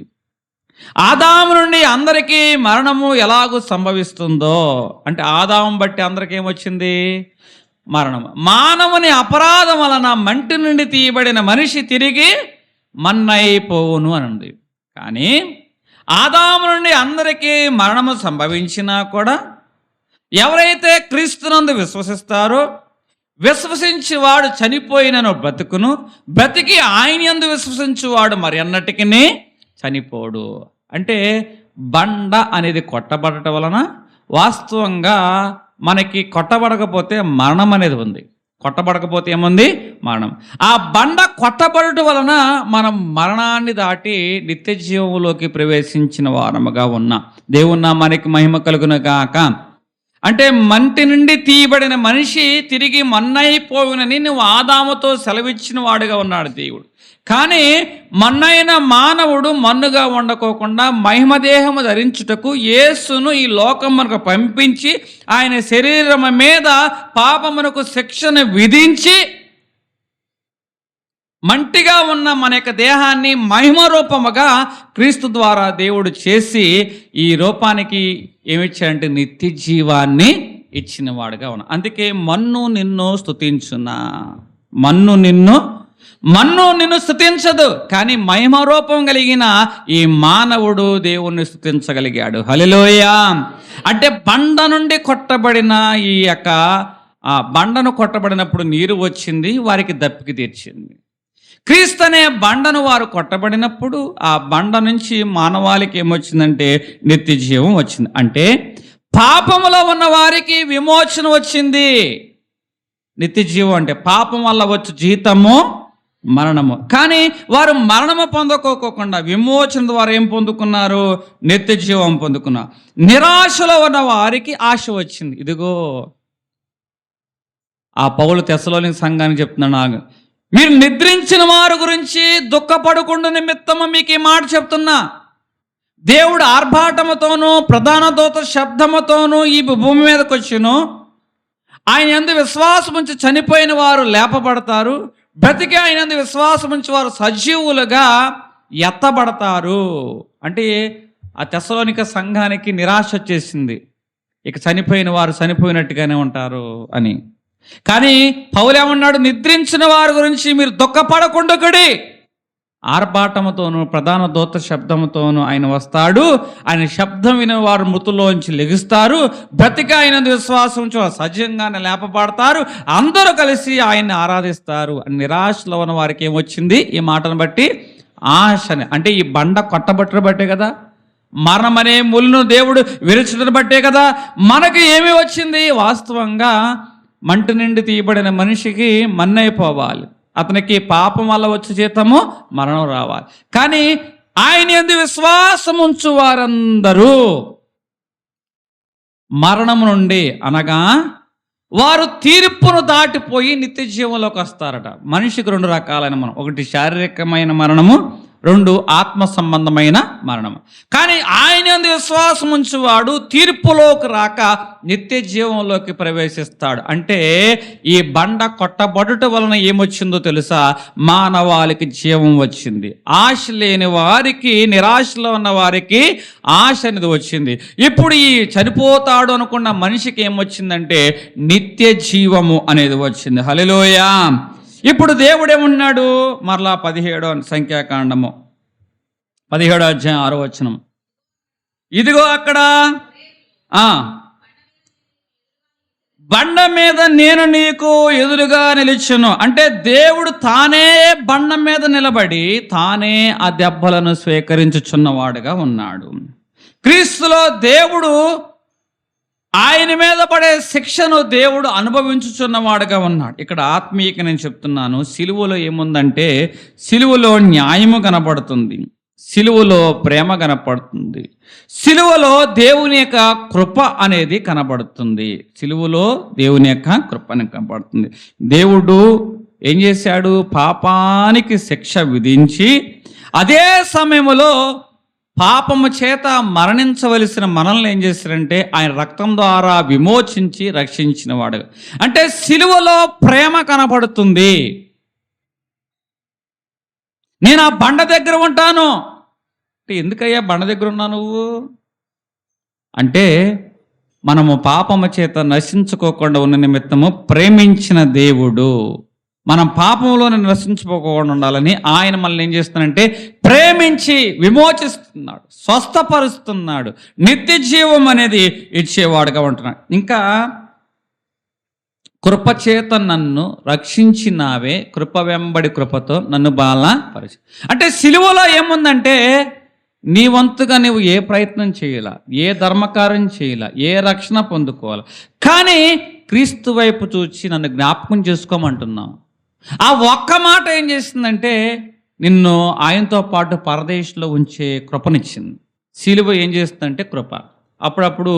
ఆదాము నుండి అందరికీ మరణము ఎలాగూ సంభవిస్తుందో, అంటే ఆదాము బట్టి అందరికీ ఏమొచ్చింది, మరణం. మానవుని అపరాధం వలన మంటి నుండి తీయబడిన మనిషి తిరిగి మన్నైపోవును అని ఉంది. కానీ ఆదాము నుండి అందరికీ మరణము సంభవించినా కూడా ఎవరైతే క్రీస్తునందు విశ్వసిస్తారో, విశ్వసించువాడు చనిపోయినను బ్రతుకును, బ్రతికి ఆయన యందు విశ్వసించువాడు మరి అన్నటికీ చనిపోడు. అంటే బండ అనేది కొట్టబడటం వలన వాస్తవంగా మనకి కొట్టబడకపోతే మరణం అనేది ఉంది. కొట్టబడకపోతే ఏముంది, మరణం. ఆ బండ కొట్టబడటం వలన మనం మరణాన్ని దాటి నిత్య జీవంలోకి ప్రవేశించిన వారముగా ఉన్నాం. దేవుని నామానికి మహిమ కలుగును గాక. అంటే మంటి నుండి తీయబడిన మనిషి తిరిగి మన్నైపోవునని నువ్వు ఆదాముతో సెలవిచ్చిన వాడుగా ఉన్నాడు దేవుడు. కానీ మన్నైన మానవుడు మన్నుగా ఉండకోకుండా మహిమదేహము ధరించుటకు యేసును ఈ లోకం మనకు పంపించి ఆయన శరీరము మీద పాపమునకు శిక్షను విధించి మంటిగా ఉన్న మన యొక్క దేహాన్ని మహిమ రూపముగా క్రీస్తు ద్వారా దేవుడు చేసి ఈ రూపానికి ఏమిచ్చాడంటే నిత్య జీవాన్ని ఇచ్చిన వాడుగా ఉన్నా. అందుకే మన్ను నిన్ను స్తుతించునా, మన్ను నిన్ను స్తుతించదు, కానీ మహిమ రూపం కలిగిన ఈ మానవుడు దేవుణ్ణి స్తుతించగలిగాడు. హల్లెలూయా. అంటే బండ నుండి కొట్టబడిన ఈ యొక్క ఆ బండను కొట్టబడినప్పుడు నీరు వచ్చింది, వారికి దప్పిక తీర్చింది. క్రీస్తు అనే బండను వారు కొట్టబడినప్పుడు ఆ బండ నుంచి మానవాళికి ఏమొచ్చిందంటే నిత్య జీవం వచ్చింది. అంటే పాపములో ఉన్న వారికి విమోచన వచ్చింది. నిత్య జీవం అంటే పాపం వల్ల వచ్చు జీతము మరణము. కానీ వారు మరణము పొందుకోకుండా విమోచన ద్వారా ఏం పొందుకున్నారు, నిత్య జీవం పొందుకున్నారు. నిరాశలో ఉన్న వారికి ఆశ వచ్చింది. ఇదిగో ఆ పౌలు తెస్సలోని సంఘానికి చెప్తున్నాడు, మీరు నిద్రించిన వారి గురించి దుఃఖపడకుండా నిమిత్తము మీకు ఈ మాట చెప్తున్నా. దేవుడు ఆర్భాటముతోనూ ప్రధాన దూత శబ్దముతోనూ ఈ భూమి మీదకి వచ్చును. ఆయన యందు విశ్వాసం ఉంచి చనిపోయిన వారు లేపబడతారు, బ్రతికి ఆయన యందు విశ్వాసం ఉంచి వారు సజీవులుగా ఎత్తబడతారు. అంటే ఆ తెస్సలోనిక సంఘానికి నిరాశ వచ్చేసింది, ఇక చనిపోయిన వారు చనిపోయినట్టుగానే ఉంటారు అని. కానీ పౌలు ఏమన్నాడు, నిద్రించిన వారి గురించి మీరు దుఃఖపడకుండుకుడి. ఆర్భాటముతోనూ ప్రధాన దూత శబ్దముతోనూ ఆయన వస్తాడు. ఆయన శబ్దం విని వారు మృతుల్లోంచి లెగుస్తారు, బ్రతికి ఆయన విశ్వాసం సజీవంగానే లేపబడతారు, అందరూ కలిసి ఆయన్ని ఆరాధిస్తారు. నిరాశలో ఉన్న వారికి ఏమొచ్చింది, ఈ మాటను బట్టి ఆశని. అంటే ఈ బండ కొట్టబట్టను బట్టే కదా, మరణం అనే ముళ్ళను దేవుడు విరచడం బట్టే కదా మనకి ఏమి వచ్చింది. వాస్తవంగా మంటి నుండి తీయబడిన మనిషికి మన్నైపోవాలి, అతనికి పాపం వల్ల వచ్చే జీతము మరణం రావాలి. కానీ ఆయన యందు విశ్వాసం ఉంచు వారందరూ మరణము నుండి, అనగా వారు తీర్పును దాటిపోయి నిత్య జీవంలోకి వస్తారట. మనిషికి రెండు రకాలైన మరణం, ఒకటి శారీరకమైన మరణము, రెండు ఆత్మ సంబంధమైన మరణము. కానీ ఆయన యందు విశ్వాసం ఉంచువాడు తీర్పులోకి రాక నిత్య జీవంలోకి ప్రవేశిస్తాడు. అంటే ఈ బండ కొట్టబడుట వలన ఏమొచ్చిందో తెలుసా? మానవాళికి జీవం వచ్చింది. ఆశ లేని వారికి, నిరాశలో ఉన్న వారికి ఆశ అనేది వచ్చింది. ఇప్పుడు ఈ చనిపోతాడు అనుకున్న మనిషికి ఏమొచ్చిందంటే నిత్య జీవము అనేది వచ్చింది. హల్లెలూయా. ఇప్పుడు దేవుడు ఏమన్నాడు? మరలా 17వ సంఖ్యాకాండము 17వ అధ్యాయం 6వ వచనం, ఇదిగో అక్కడ బండ మీద నేను నీకు ఎదురుగా నిలిచెను. అంటే దేవుడు తానే బండ మీద నిలబడి తానే ఆ దెబ్బలను స్వీకరించుచున్నవాడుగా ఉన్నాడు. క్రీస్తులో దేవుడు ఆయన మీద పడే శిక్షను దేవుడు అనుభవించుచున్నవాడుగా ఉన్నాడు. ఇక్కడ ఆత్మీయంగా నేను చెప్తున్నాను, సిలువలో ఏముందంటే సిలువలో న్యాయము కనపడుతుంది, సిలువలో ప్రేమ కనపడుతుంది, సిలువలో దేవుని యొక్క కృప అనేది కనబడుతుంది. సిలువలో దేవుని యొక్క కృపని కనపడుతుంది. దేవుడు ఏం చేశాడు? పాపానికి శిక్ష విధించి అదే సమయంలో పాపము చేత మరణించవలసిన మనల్ని ఏం చేశారంటే ఆయన రక్తం ద్వారా విమోచించి రక్షించిన వాడు. అంటే సిలువలో ప్రేమ కనపడుతుంది. నేను ఆ బండ దగ్గర ఉంటాను అంటే, ఎందుకయ్యా బండ దగ్గర ఉన్నావు నువ్వు అంటే, మనము పాపము చేత నశించుకోకుండా ఉన్న నిమిత్తము ప్రేమించిన దేవుడు మనం పాపంలోనే నశించుకోకుండా ఉండాలని ఆయన మనల్ని ఏం చేస్తున్నాడంటే ప్రేమించి విమోచిస్తున్నాడు, స్వస్థపరుస్తున్నాడు, నిత్య జీవం అనేది ఇచ్చేవాడుగా ఉంటున్నాడు. ఇంకా కృపచేత నన్ను రక్షించినావే, కృప వెంబడి కృపతో నన్ను బలపరిచి. అంటే సిలువలో ఏముందంటే నీ వంతుగా నువ్వు ఏ ప్రయత్నం చేయాల, ఏ ధర్మకార్యం చేయాల, ఏ రక్షణ పొందుకోవాలి, కానీ క్రీస్తు వైపు చూచి నన్ను జ్ఞాపకం చేసుకోమంటున్నావు. ఆ ఒక్క మాట ఏం చేసిందంటే నిన్ను ఆయనతో పాటు పరదేశంలో ఉంచే కృపనిచ్చింది. సిలువ ఏం చేస్తుందంటే కృప. అప్పుడప్పుడు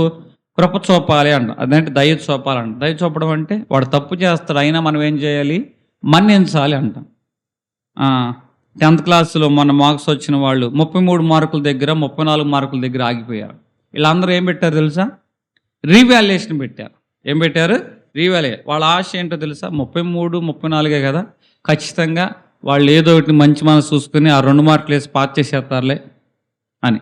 కృప చూపాలి అంట, అదంటే దయ చూపాలంట. దయ చూపడం అంటే వాడు తప్పు చేస్తాడు, అయినా మనం ఏం చేయాలి? మన్నించాలి అంట. 10th క్లాసులో మొన్న మార్క్స్ వచ్చిన వాళ్ళు 33 మార్కుల దగ్గర 34 మార్కుల దగ్గర ఆగిపోయారు. వీళ్ళందరూ ఏం పెట్టారు తెలుసా? రీవాల్యుయేషన్ పెట్టారు. ఏం పెట్టారు? రీవాల్యుయేషన్. వాళ్ళ ఆశ ఏంటో తెలుసా? 33, 34 కదా, ఖచ్చితంగా వాళ్ళు ఏదో ఒకటి మంచి మనసు చూసుకుని ఆ 2 మార్కులు వేసి పాస్ చేసేస్తారులే అని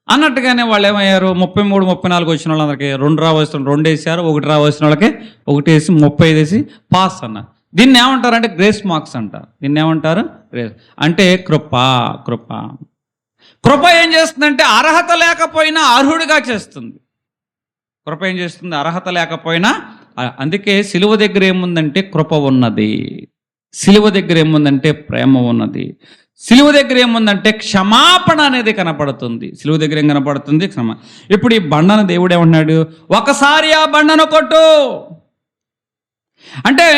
అన్నట్టుగానే వాళ్ళు ఏమయ్యారు? 33, 34 వచ్చిన వాళ్ళందరికీ 2 రావాల్సిన 2 వేసారు, 1 రావాల్సిన వాళ్ళకి 1 వేసి 35 వేసి పాస్ అన్నారు. దీన్ని ఏమంటారంటే గ్రేస్ మార్క్స్ అంటారు. దీన్ని ఏమంటారు? గ్రేస్ అంటే కృప. కృప కృప ఏం చేస్తుందంటే అర్హత లేకపోయినా అర్హుడిగా చేస్తుంది. కృప ఏం చేస్తుంది? అర్హత లేకపోయినా. అందుకే సిలువ దగ్గర ఏముందంటే కృప ఉన్నది, సిలువ దగ్గర ఏముందంటే ప్రేమ ఉన్నది, సిలువ దగ్గర ఏముందంటే క్షమాపణ అనేది కనపడుతుంది. సిలువ దగ్గర ఏం కనపడుతుంది? క్షమ. ఇప్పుడు ఈ బండను దేవుడు ఏమన్నాడు? ఒకసారి ఆ బండను కొట్టు అంటే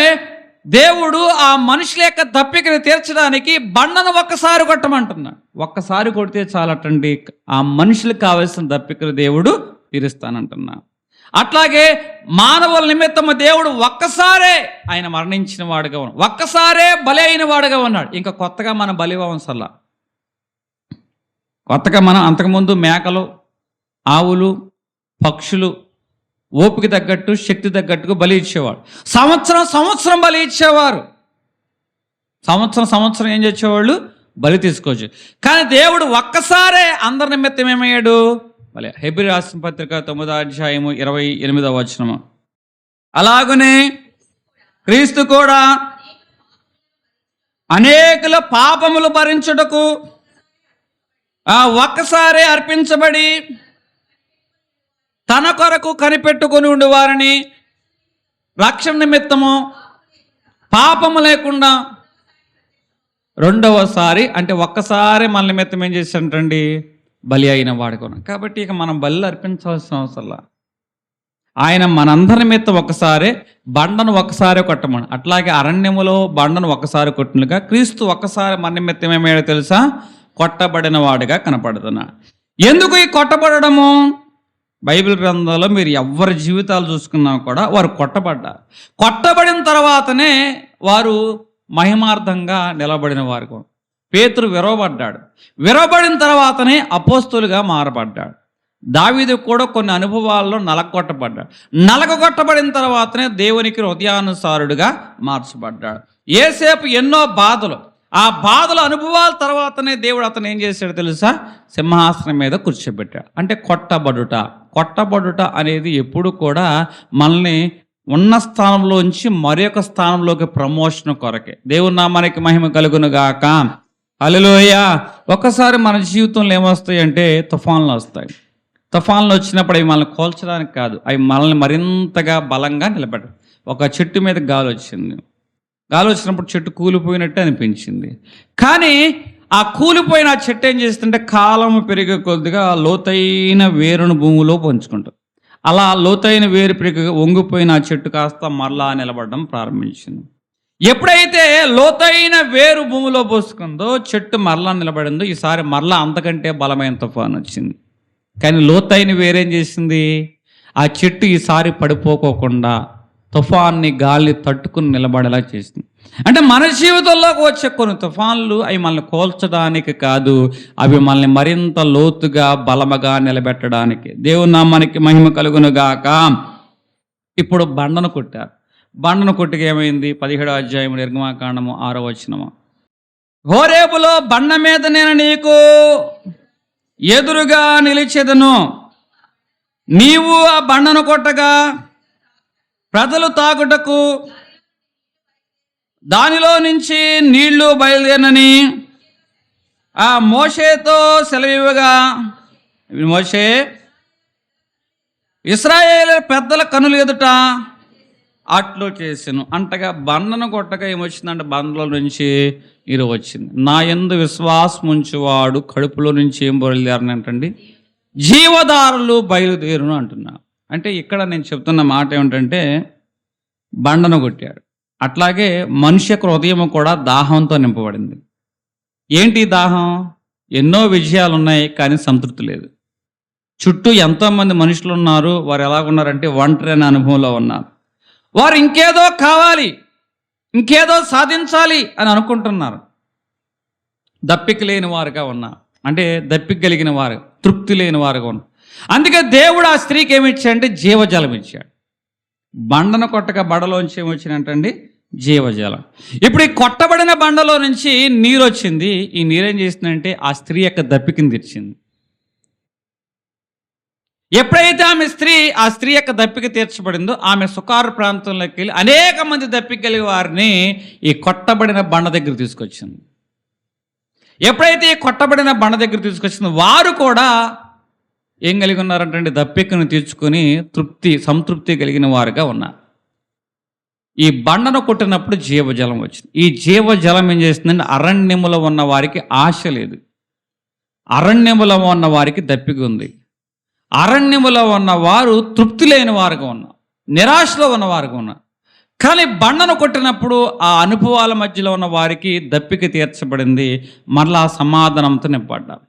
దేవుడు ఆ మనుషుల యొక్క దప్పికని తీర్చడానికి బండను ఒక్కసారి కొట్టమంటున్నాడు. ఒక్కసారి కొడితే చాలటండి, ఆ మనుషులకు కావలసిన దప్పికలు దేవుడు తీరుస్తానంటున్నాడు. అట్లాగే మానవుల నిమిత్తము దేవుడు ఒక్కసారే ఆయన మరణించిన వాడుగా ఉన్నాడు, ఒక్కసారే బలి అయిన వాడుగా ఉన్నాడు. ఇంకా కొత్తగా మనం బలి అవసరంలా. కొత్తగా మనం అంతకుముందు మేకలు, ఆవులు, పక్షులు ఓపిక తగ్గట్టు శక్తి తగ్గట్టుగా బలి ఇచ్చేవాడు. సంవత్సరం బలి ఇచ్చేవారు. సంవత్సరం ఏం చేసేవాళ్ళు? బలి తీసుకోవచ్చు. కానీ దేవుడు ఒక్కసారే అందరి నిమిత్తం ఏమయ్యాడు? బలి. హెబ్రీ రాసిన పత్రిక 9వ అధ్యాయము 28వ వచనము, అలాగనే క్రీస్తు కూడా అనేకుల పాపములు భరించుటకు ఒక్కసారే అర్పించబడి తన కొరకు కనిపెట్టుకొని ఉండి వారిని రక్షణ నిమిత్తము పాపము లేకుండా రెండవసారి అంటే ఒక్కసారి మన నిమిత్తం ఏం చేశాడంటండి, బలి అయిన వాడుకున్నాం. కాబట్టి ఇక మనం బలి అర్పించాల్సిన అవసరంలా. ఆయన మనందరి నిమిత్తం ఒకసారి బండను ఒక్కసారి కొట్టమని, అట్లాగే అరణ్యములో బండను ఒక్కసారి కొట్టినగా క్రీస్తు ఒక్కసారి మన నిమిత్తం ఏమయ్యాడో తెలుసా, కొట్టబడిన వాడిగా కనపడుతున్నాడు. ఎందుకు ఈ కొట్టబడము? బైబిల్ గ్రంథంలో మీరు ఎవరి జీవితాలు చూసుకున్నా కూడా వారు కొట్టబడ్డారు. కొట్టబడిన తర్వాతనే వారు మహిమార్థంగా నిలబడిన వారు. పేతురు విరవబడ్డాడు. విరవబడిన తర్వాతనే అపోస్తులుగా మారబడ్డాడు. దావీదు కూడా కొన్ని అనుభవాల్లో నలగొట్టబడ్డాడు. నలగొట్టబడిన తర్వాతనే దేవునికి హృదయానుసారుడుగా మార్చబడ్డాడు. యేసేపు ఎన్నో బాధలు, ఆ బాధల అనుభవాల తర్వాతనే దేవుడు అతను ఏం చేశాడు తెలుసా, సింహాసనం మీద కూర్చోబెట్టాడు. అంటే కొట్టబడుట అనేది ఎప్పుడు కూడా మనల్ని ఉన్న స్థానంలోంచి మరొక స్థానంలోకి ప్రమోషన్ కొరకే. దేవుని నామానికి మహిమ కలుగును గాక. హల్లెలూయా. ఒకసారి మన జీవితంలో ఏమొస్తాయి అంటే తుఫాన్లు వస్తాయి. తుఫాన్లు వచ్చినప్పుడు అవి మనల్ని కోల్చడానికి కాదు, అవి మనల్ని మరింతగా బలంగా నిలబెట్టారు. ఒక చెట్టు మీద గాలి వచ్చింది. గాలి వచ్చినప్పుడు చెట్టు కూలిపోయినట్టు అనిపించింది. కానీ ఆ కూలిపోయిన ఆ చెట్టు ఏం చేస్తుంటే కాలం పెరిగే కొద్దిగా లోతైన వేరును భూమిలో పంచుకుంటుంది. అలా లోతైన వేరు పెరిగి వంగిపోయిన ఆ చెట్టు కాస్త మరలా నిలబడడం ప్రారంభించింది. ఎప్పుడైతే లోతైన వేరు భూమిలో పోసుకుందో చెట్టు మరలా నిలబడిందో, ఈసారి మరలా అంతకంటే బలమైన తుఫాను వచ్చింది. కానీ లోతైన వేరేం చేసింది, ఆ చెట్టు ఈసారి పడిపోకోకుండా తుఫాన్ని గాలి తట్టుకుని నిలబడేలా చేసింది. అంటే మన జీవితంలోకి వచ్చే కొన్ని తుఫాన్లు అవి మనల్ని కోల్చడానికి కాదు, అవి మనల్ని మరింత లోతుగా బలముగా నిలబెట్టడానికి. దేవుని నామానికి మహిమ కలుగును గాక. ఇప్పుడు బండను కొట్టారు. బండను కొట్టుకు ఏమైంది? 17వ అధ్యాయం నిర్గమాకాండము 6వ వచనము. హోరేబులో బండ మీద నేను నీకు ఎదురుగా నిలిచెదను, నీవు ఆ బండను కొట్టగా ప్రజలు తాగుటకు దానిలో నుంచి నీళ్లు బయలుదేరనని ఆ మోషేతో సెలవివ్వగా, మోషే ఇశ్రాయేలు పెద్దల కనులు ఎదుట అట్లు చేసాను అంటగా బండను కొట్టగా ఏమొచ్చిందంటే బండలో నుంచి నీరు వచ్చింది. నా యందు విశ్వాసం ఉంచువాడు కడుపులో నుంచి ఏం బయలుదేరనంటండి, జీవధారలు బయలుదేరును అంటున్నా. అంటే ఇక్కడ నేను చెప్తున్న మాట ఏమిటంటే బండను కొట్టాడు. అట్లాగే మనిషి యొక్క హృదయం కూడా దాహంతో నింపబడింది. ఏంటి దాహం? ఎన్నో విజయాలు ఉన్నాయి కానీ సంతృప్తి లేదు. చుట్టూ ఎంతోమంది మనుషులు ఉన్నారు, వారు ఎలా ఉన్నారంటే ఒంటరి అనే అనుభవంలో ఉన్నారు. వారు ఇంకేదో కావాలి, ఇంకేదో సాధించాలి అని అనుకుంటున్నారు. దప్పిక లేని వారుగా ఉన్నారు, అంటే దప్పిక కలిగిన వారు, తృప్తి లేని వారుగా ఉన్నారు. అందుకే దేవుడు ఆ స్త్రీకి ఏమి ఇచ్చాడంటే జీవజలం ఇచ్చాడు. బండను కొట్టక బండలోంచి ఏమొచ్చినట్టండి, జీవజలం. ఇప్పుడు ఈ కొట్టబడిన బండలో నుంచి నీరు వచ్చింది. ఈ నీరేం చేసిందంటే ఆ స్త్రీ యొక్క దప్పికని తీర్చింది. ఎప్పుడైతే ఆ స్త్రీ యొక్క దప్పిక తీర్చబడిందో ఆమె సుకారు ప్రాంతంలోకి వెళ్ళి అనేక మంది దప్పిక కలిగి వారిని ఈ కొట్టబడిన బండ దగ్గర తీసుకొచ్చింది. ఎప్పుడైతే ఈ కొట్టబడిన బండ దగ్గర తీసుకొచ్చిందో వారు కూడా ఏం కలిగి ఉన్నారంటే దప్పికను తీర్చుకొని సంతృప్తి కలిగిన వారుగా ఉన్నారు. ఈ బండను కొట్టినప్పుడు జీవజలం వచ్చింది. ఈ జీవజలం ఏం చేస్తుందంటే అరణ్యములో ఉన్న వారికి ఆశ లేదు, అరణ్యములో ఉన్న వారికి దప్పిక ఉంది. అరణ్యములో ఉన్న వారు తృప్తి లేని వారుగా ఉన్నారు, నిరాశలో ఉన్నవారుగా ఉన్నారు. కానీ బండను కొట్టినప్పుడు ఆ అనుభవాల మధ్యలో ఉన్న వారికి దప్పిక తీర్చబడింది, మరలా సమాధానంతో నింపడ్డారు.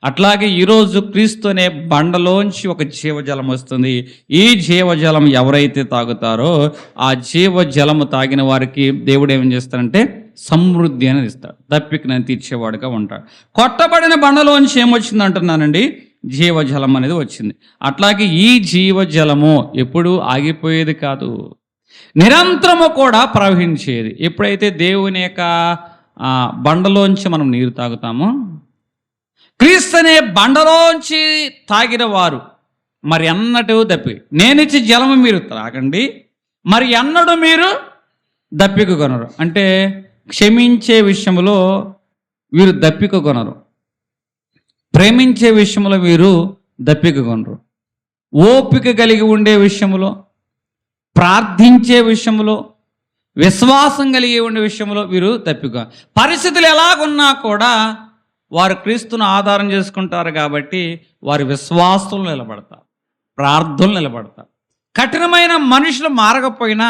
అట్లాగే ఈరోజు క్రీస్తు అనే బండలోంచి ఒక జీవజలం వస్తుంది. ఈ జీవజలం ఎవరైతే తాగుతారో ఆ జీవజలము తాగిన వారికి దేవుడు ఏం చేస్తాడంటే సమృద్ధి అనేది ఇస్తాడు, దప్పికను తీర్చేవాడుగా ఉంటాడు. కొట్టబడిన బండలోంచి ఏమొచ్చింది అంటున్నానండి, జీవజలం అనేది వచ్చింది. అట్లాగే ఈ జీవజలము ఎప్పుడు ఆగిపోయేది కాదు, నిరంతరము కూడా ప్రవహించేది. ఎప్పుడైతే దేవుని యొక్క బండలోంచి మనం నీరు తాగుతామో, క్రీస్తు అనే బండలోంచి తాగిన వారు మరి అన్నట్టు నేనిచ్చి జలము మీరు త్రాగండి, మరి అన్నడు మీరు దప్పిక కొనరు. అంటే క్షమించే విషయంలో వీరు దప్పిక కొనరు, ప్రేమించే విషయంలో వీరు దప్పిక కొనరు, ఓపిక కలిగి ఉండే విషయంలో, ప్రార్థించే విషయంలో, విశ్వాసం కలిగి ఉండే విషయంలో వీరు తప్పిగా, పరిస్థితులు ఎలాగున్నా కూడా వారు క్రీస్తును ఆధారం చేసుకుంటారు కాబట్టి వారి విశ్వాసంలో నిలబడతారు, ప్రార్థనలు నిలబడతారు. కఠినమైన మనుషులు మారకపోయినా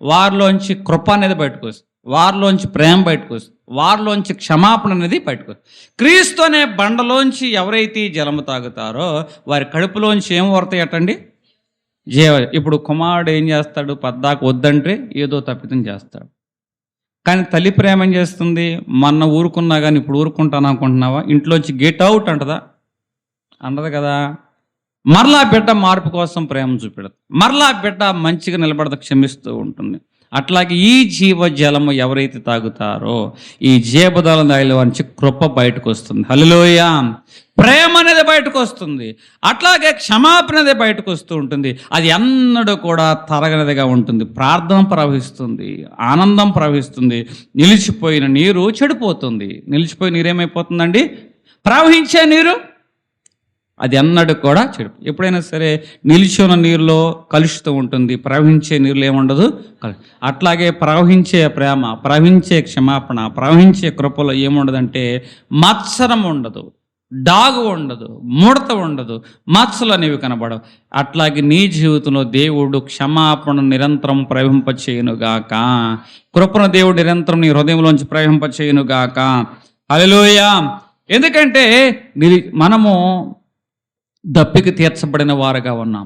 వారిలోంచి కృప అనేది బయటకు వస్తుంది, వారిలోంచి ప్రేమ బయటకు వస్తుంది, వారిలోంచి క్షమాపణ అనేది బయటకు వస్తుంది. క్రీస్తు అనే బండలోంచి ఎవరైతే ఈ జలము తాగుతారో వారి కడుపులోంచి ఏం వరతాయటండి? ఇప్పుడు కుమారుడు ఏం చేస్తాడు? పద్దాకు వద్దంటే ఏదో తప్పితం చేస్తాడు. కానీ తల్లి ప్రేమ ఏం చేస్తుంది? మొన్న ఊరుకున్నా కానీ ఇప్పుడు ఊరుకుంటాను అనుకుంటున్నావా? ఇంట్లోంచి గెట్ అవుట్ అంటదా? అంటది కదా. మరలా బిడ్డ మార్పు కోసం ప్రేమ చూపెడదు, మరలా బిడ్డ మంచిగా నిలబడత, క్షమిస్తూ ఉంటుంది. అట్లాగే ఈ జీవజలము ఎవరైతే తాగుతారో ఈ జీవజలం తాగిన వారి కృప బయటకు వస్తుంది. హల్లెలూయా. ప్రేమ అనేది బయటకు వస్తుంది, అట్లాగే క్షమాపణ అనేది బయటకు వస్తూ ఉంటుంది. అది ఎన్నడూ కూడా తరగనిదిగా ఉంటుంది. ప్రార్థన ప్రవహిస్తుంది, ఆనందం ప్రవహిస్తుంది. నిలిచిపోయిన నీరు చెడిపోతుంది. నిలిచిపోయిన నీరు ఏమైపోతుందండి? ప్రవహించే నీరు అది ఎన్నడూ కూడా చెడు. ఎప్పుడైనా సరే నిలిచిన నీరులో కలుషితం ఉంటుంది, ప్రవహించే నీరులో ఏముండదు. అట్లాగే ప్రవహించే ప్రేమ, ప్రవహించే క్షమాపణ, ప్రవహించే కృపలో ఏముండదంటే మత్సరం ఉండదు, డాగు ఉండదు, ముడత ఉండదు, మత్సలు అనేవి కనబడవు. అట్లాగే నీ జీవితంలో దేవుడు క్షమాపణ నిరంతరం ప్రవహింపచేయునుగాక, కృపను దేవుడు నిరంతరం నీ హృదయంలోంచి ప్రవహింపచేయునుగాక. హల్లెలూయా. ఎందుకంటే మనము దప్పిక తీర్చబడిన వారుగా ఉన్నాం.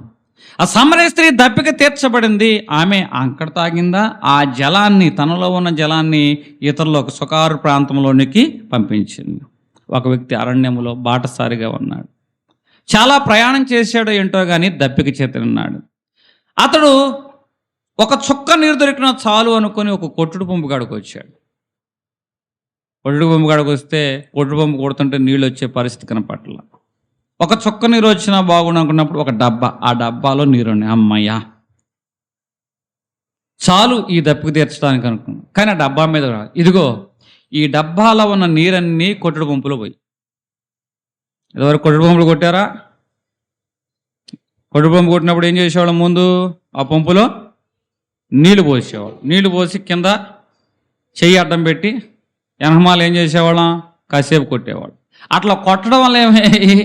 ఆ సమరయ స్త్రీ దప్పిక తీర్చబడింది. ఆమె అక్కడ తాగిందా? ఆ జలాన్ని, తనలో ఉన్న జలాన్ని ఇతరులు ఒక సుకారు ప్రాంతంలోనికి పంపించింది. ఒక వ్యక్తి అరణ్యంలో బాటసారిగా ఉన్నాడు, చాలా ప్రయాణం చేశాడో ఏంటో కానీ దప్పిక చేతనున్నాడు. అతడు ఒక చుక్క నీరు దొరికినా చాలు అనుకొని ఒక కొట్టుడు పంపు కాడికి వచ్చాడు. కొట్టుడు పంపు కాడికి వస్తే కొట్టుడు పంపు కొడుతుంటే నీళ్ళు వచ్చే పరిస్థితి కనపట్ల. ఒక చుక్క నీరు వచ్చినా బాగుండు అనుకున్నప్పుడు ఒక డబ్బా, ఆ డబ్బాలో నీరు ఉన్నాయి. అమ్మయ్యా చాలు ఈ దప్పిక తీర్చడానికి అనుకున్నాను. కానీ ఆ డబ్బా మీద ఇదిగో ఈ డబ్బాలో ఉన్న నీరన్నీ కొట్టుడు పంపులో పోయి. ఇదివరకు కొట్టుడు పంపులు కొట్టారా? కొట్టుడు పంపు కొట్టినప్పుడు ఏం చేసేవాళ్ళం? ముందు ఆ పంపులో నీళ్లు పోసేవాళ్ళు. నీళ్లు పోసి కింద చెయ్యి అడ్డం పెట్టి ఎనహమాలు ఏం చేసేవాళ్ళం? కాసేపు కొట్టేవాళ్ళు. అట్లా కొట్టడం వల్ల ఏమయ్యాయి?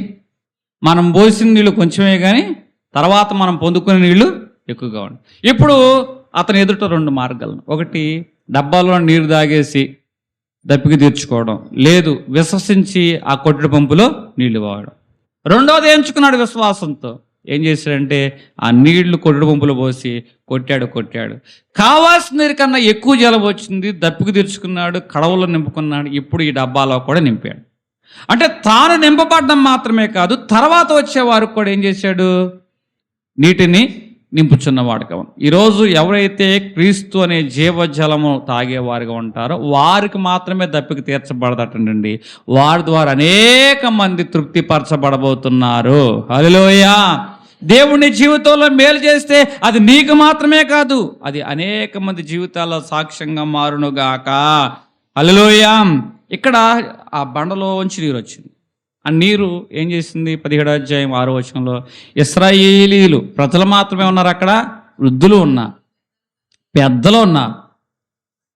మనం పోసిన నీళ్ళు కొంచెమే కానీ తర్వాత మనం పొందుకునే నీళ్లు ఎక్కువగా ఉన్నాయి. ఇప్పుడు అతను ఎదుట రెండు మార్గాలు. ఒకటి డబ్బాలో నీరు తాగేసి దప్పిక తీర్చుకోవడం, లేదు విశ్వసించి ఆ కొట్టుడు పంపులో నీళ్లు పోవడం. రెండోది ఎంచుకున్నాడు విశ్వాసంతో. ఏం చేశాడంటే ఆ నీళ్లు కొట్టుడు పంపులో పోసి కొట్టాడు. కావాల్సిన నీరు కన్నా ఎక్కువ జలం వచ్చింది, దప్పిక తీర్చుకున్నాడు, కడవలో నింపుకున్నాడు. ఇప్పుడు ఈ డబ్బాలో కూడా నింపాడు. అంటే తాను నింపబడ్డం మాత్రమే కాదు, తర్వాత వచ్చేవారు కూడా ఏం చేశాడు? నీటిని నింపుచున్నవాడుగా. ఈరోజు ఎవరైతే క్రీస్తు అనే జీవజలము తాగేవారుగా ఉంటారో వారికి మాత్రమే దప్పిక తీర్చబడదటండి. వారి ద్వారా అనేక మంది తృప్తిపరచబడబోతున్నారు. హల్లెలూయా. దేవుని జీవితంలో మేలు చేస్తే అది నీకు మాత్రమే కాదు, అది అనేక మంది జీవితాల్లో సాక్ష్యంగా మారునుగాక. హల్లెలూయా. ఇక్కడ ఆ బండలోంచి నీరు వచ్చింది. ఆ నీరు ఏం చేసింది? 17వ అధ్యాయం 6వ వచనంలో ఇశ్రాయేలీలు ప్రజలు మాత్రమే ఉన్నారు అక్కడ. వృద్ధులు ఉన్నారు, పెద్దలు ఉన్నారు,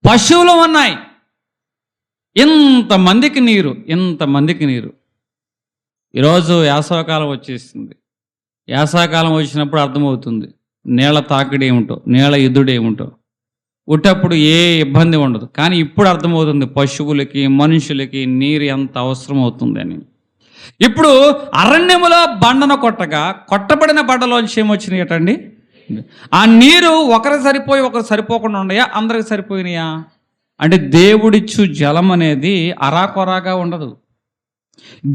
పశువులు ఉన్నాయి. ఇంతమందికి నీరు. ఈరోజు వేసవకాలం వచ్చేసింది. వేసవకాలం వచ్చినప్పుడు అర్థమవుతుంది నీళ్ళ తాకిడి ఏమిటో, నీళ్ళ ఎద్దుడు ఏమిటో. ఉట్టప్పుడు ఏ ఇబ్బంది ఉండదు. కానీ ఇప్పుడు అర్థమవుతుంది పశువులకి, మనుషులకి నీరు ఎంత అవసరం అవుతుంది అని. ఇప్పుడు అరణ్యములో బండను కొట్టబడిన బండలోంచి ఏమొచ్చినాయి అటండి? ఆ నీరు ఒకరు సరిపోకుండా ఉన్నాయా? అందరికి సరిపోయినాయా? అంటే దేవుడిచ్చు జలం అనేది అరాకొరాగా ఉండదు.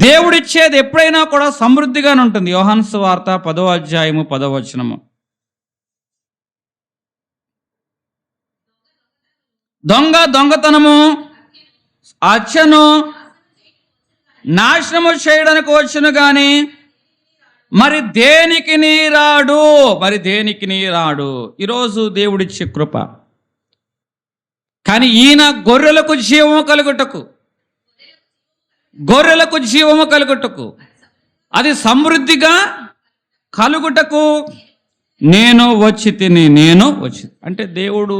దేవుడిచ్చేది ఎప్పుడైనా కూడా సమృద్ధిగానే ఉంటుంది. యోహాను సువార్త 10వ అధ్యాయము 10వ వచనము. దొంగతనము హత్యను నాశనము చేయడానికి వచ్చును గాని మరి దేనికి రాడు. ఈరోజు దేవుడిచ్చే కృప. కానీ ఈయన గొర్రెలకు జీవము కలుగుటకు అది సమృద్ధిగా కలుగుటకు నేను వచ్చి అంటే దేవుడు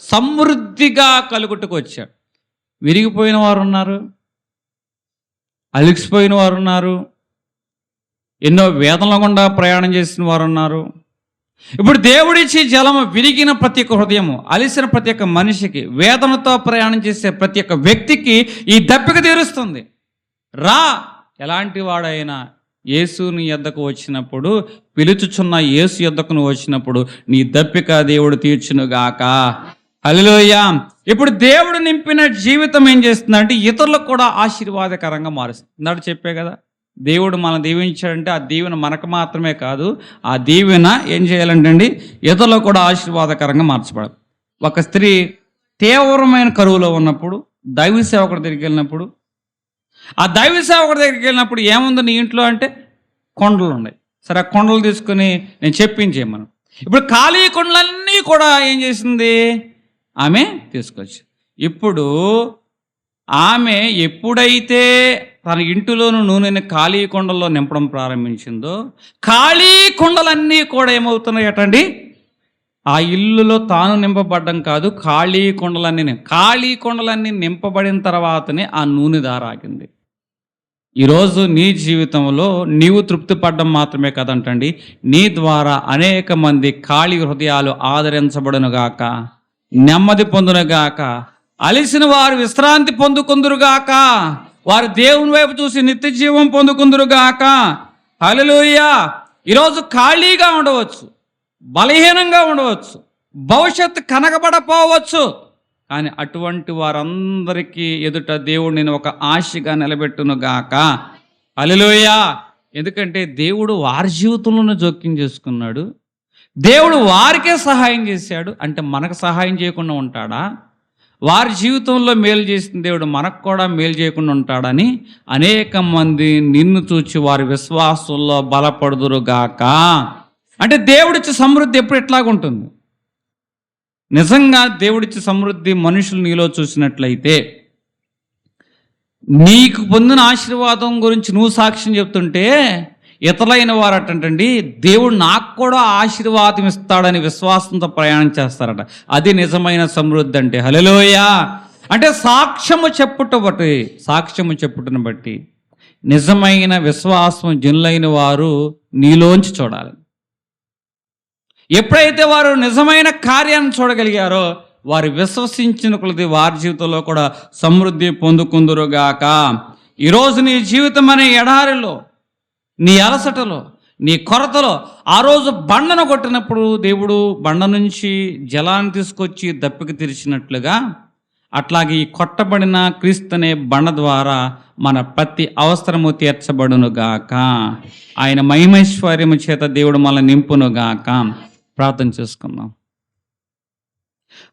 సమృద్ధిగా కలుగుటకు వచ్చాడు. విరిగిపోయిన వారు ఉన్నారు, అలిసిపోయిన వారు ఉన్నారు, ఎన్నో వేదనల గుండా ప్రయాణం చేసిన వారు ఉన్నారు. ఇప్పుడు దేవుడిచ్చి జలము విరిగిన ప్రతి ఒక్క హృదయము, అలిసిన ప్రతి ఒక్క మనిషికి, వేదనతో ప్రయాణం చేసే ప్రతి ఒక్క వ్యక్తికి ఈ దప్పిక తీరుస్తుంది. రా, ఎలాంటి వాడైనా యేసు నీ యొద్దకు వచ్చినప్పుడు, పిలుచుచున్న యేసు యొద్దకు నువ్వు వచ్చినప్పుడు నీ దప్పిక దేవుడు తీర్చునుగాక. హల్లెలూయా. ఇప్పుడు దేవుడు నింపిన జీవితం ఏం చేస్తుందంటే ఇతరులకు కూడా ఆశీర్వాదకరంగా మారుస్తుంది. ఇందాక చెప్పే కదా, దేవుడు మనం దీవించాడంటే ఆ దీవెన మనకు మాత్రమే కాదు, ఆ దీవెన ఏం చేయాలంటే అండి ఇతరులకు కూడా ఆశీర్వాదకరంగా మార్చబడదు. ఒక స్త్రీ తీవ్రమైన కరువులో ఉన్నప్పుడు దైవ సేవకుడి దగ్గరికి వెళ్ళినప్పుడు, ఆ దైవ సేవకుడి దగ్గరికి వెళ్ళినప్పుడు ఏముంది నీ ఇంట్లో అంటే కొండలు ఉన్నాయి. సరే, ఆ కొండలు తీసుకుని నేను చెప్పించేయమను. ఇప్పుడు ఖాళీ కొండలన్నీ కూడా ఏం చేసింది, ఆమె తీసుకొచ్చి. ఇప్పుడు ఆమె ఎప్పుడైతే తన ఇంటిలోను నూనెని ఖాళీ కొండల్లో నింపడం ప్రారంభించిందో, ఖాళీ కొండలన్నీ కూడా ఏమవుతున్నాయటండి, ఆ ఇల్లులో తాను నింపబడ్డం కాదు, ఖాళీ కొండలన్నీ నింపబడిన తర్వాతనే ఆ నూనె దారాగింది. ఈరోజు నీ జీవితంలో నీవు తృప్తి పడ్డం మాత్రమే కదంటండి, నీ ద్వారా అనేక మంది ఖాళీ హృదయాలు ఆదరించబడునుగాక, నెమ్మది పొందునుగాక, అలిసిన వారు విశ్రాంతి పొందుకుందురుగాక, వారు దేవుని వైపు చూసి నిత్య జీవం పొందుకుందురుగాక. హల్లెలూయా. ఈరోజు ఖాళీగా ఉండవచ్చు, బలహీనంగా ఉండవచ్చు, భవిష్యత్తు కనకబడపోవచ్చు, కానీ అటువంటి వారందరికీ ఎదుట దేవుడు నేను ఒక ఆశగా నిలబెట్టునుగాక. హల్లెలూయా. ఎందుకంటే దేవుడు వారి జీవితంలోనే జోక్యం చేసుకున్నాడు, దేవుడు వారికే సహాయం చేశాడు. అంటే మనకు సహాయం చేయకుండా ఉంటాడా? వారి జీవితంలో మేలు చేసిన దేవుడు మనకు కూడా మేలు చేయకుండా ఉంటాడని అనేక మంది నిన్ను చూచి వారి విశ్వాసంలో బలపడుదురుగాక. అంటే దేవుడిచ్చే సమృద్ధి ఎప్పుడు ఎట్లాగుంటుంది? నిజంగా దేవుడిచ్చే సమృద్ధి మనుషులు నీలో చూసినట్లయితే, నీకు పొందిన ఆశీర్వాదం గురించి నువ్వు సాక్ష్యం చెప్తుంటే ఇతరులైన వారు అటంటండి దేవుడు నాకు కూడా ఆశీర్వాదం ఇస్తాడని విశ్వాసంతో ప్రయాణం చేస్తారట. అది నిజమైన సమృద్ధి అంటే. హల్లెలూయా. అంటే సాక్ష్యము చెప్పుటను బట్టి నిజమైన విశ్వాసం జనులైన వారు నీలోంచి చూడాలి. ఎప్పుడైతే వారు నిజమైన కార్యాన్ని చూడగలిగారో వారు విశ్వసించిన కొలది వారి జీవితంలో కూడా సమృద్ధి పొందుకుందురుగాక. ఈరోజు నీ జీవితం అనే ఎడారిలో, నీ అలసటలో, నీ కొరతలో ఆ రోజు బండను కొట్టినప్పుడు దేవుడు బండ నుంచి జలాన్ని తీసుకొచ్చి దప్పిక తీర్చినట్లుగా, అట్లాగే ఈ కొట్టబడిన క్రీస్తు అనే బండ ద్వారా మన ప్రతి అవసరము తీర్చబడునుగాక. ఆయన మహిమైశ్వర్యము చేత దేవుడు మనల్ని నింపునుగాక. ప్రార్థన చేసుకుందాం.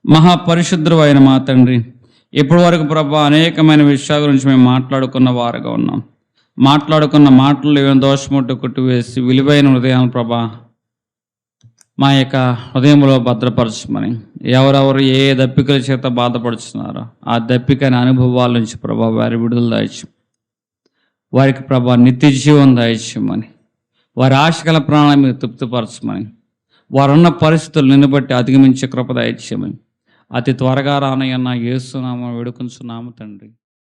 మహాపరిశుద్ధుడు అయిన మా తండ్రి, ఇప్పటి వరకు ప్రభా అనేకమైన విషయాల గురించి మేము మాట్లాడుకున్న వారుగా ఉన్నాం. మాట్లాడుకున్న మాటలు ఏమైనా దోషముట్టు కొట్టివేసి విలువైన హృదయాలను ప్రభా మా యొక్క హృదయంలో భద్రపరచమని, ఎవరెవరు ఏ దప్పికల చేత బాధపడుతున్నారో ఆ దప్పికని అనుభవాల నుంచి ప్రభా వారి విడుదల దాయిచ్చు, వారికి ప్రభా నిత్య జీవం దాయిచ్చమని, వారి ఆశగల ప్రాణాన్ని మీరు తృప్తిపరచమని, వారున్న పరిస్థితులు నిన్ను బట్టి అధిగమించే కృప దాయిచ్చమని అతి త్వరగా రానయ్యన్న యేసు నామమున వేడుకొంచున్నాము తండ్రి.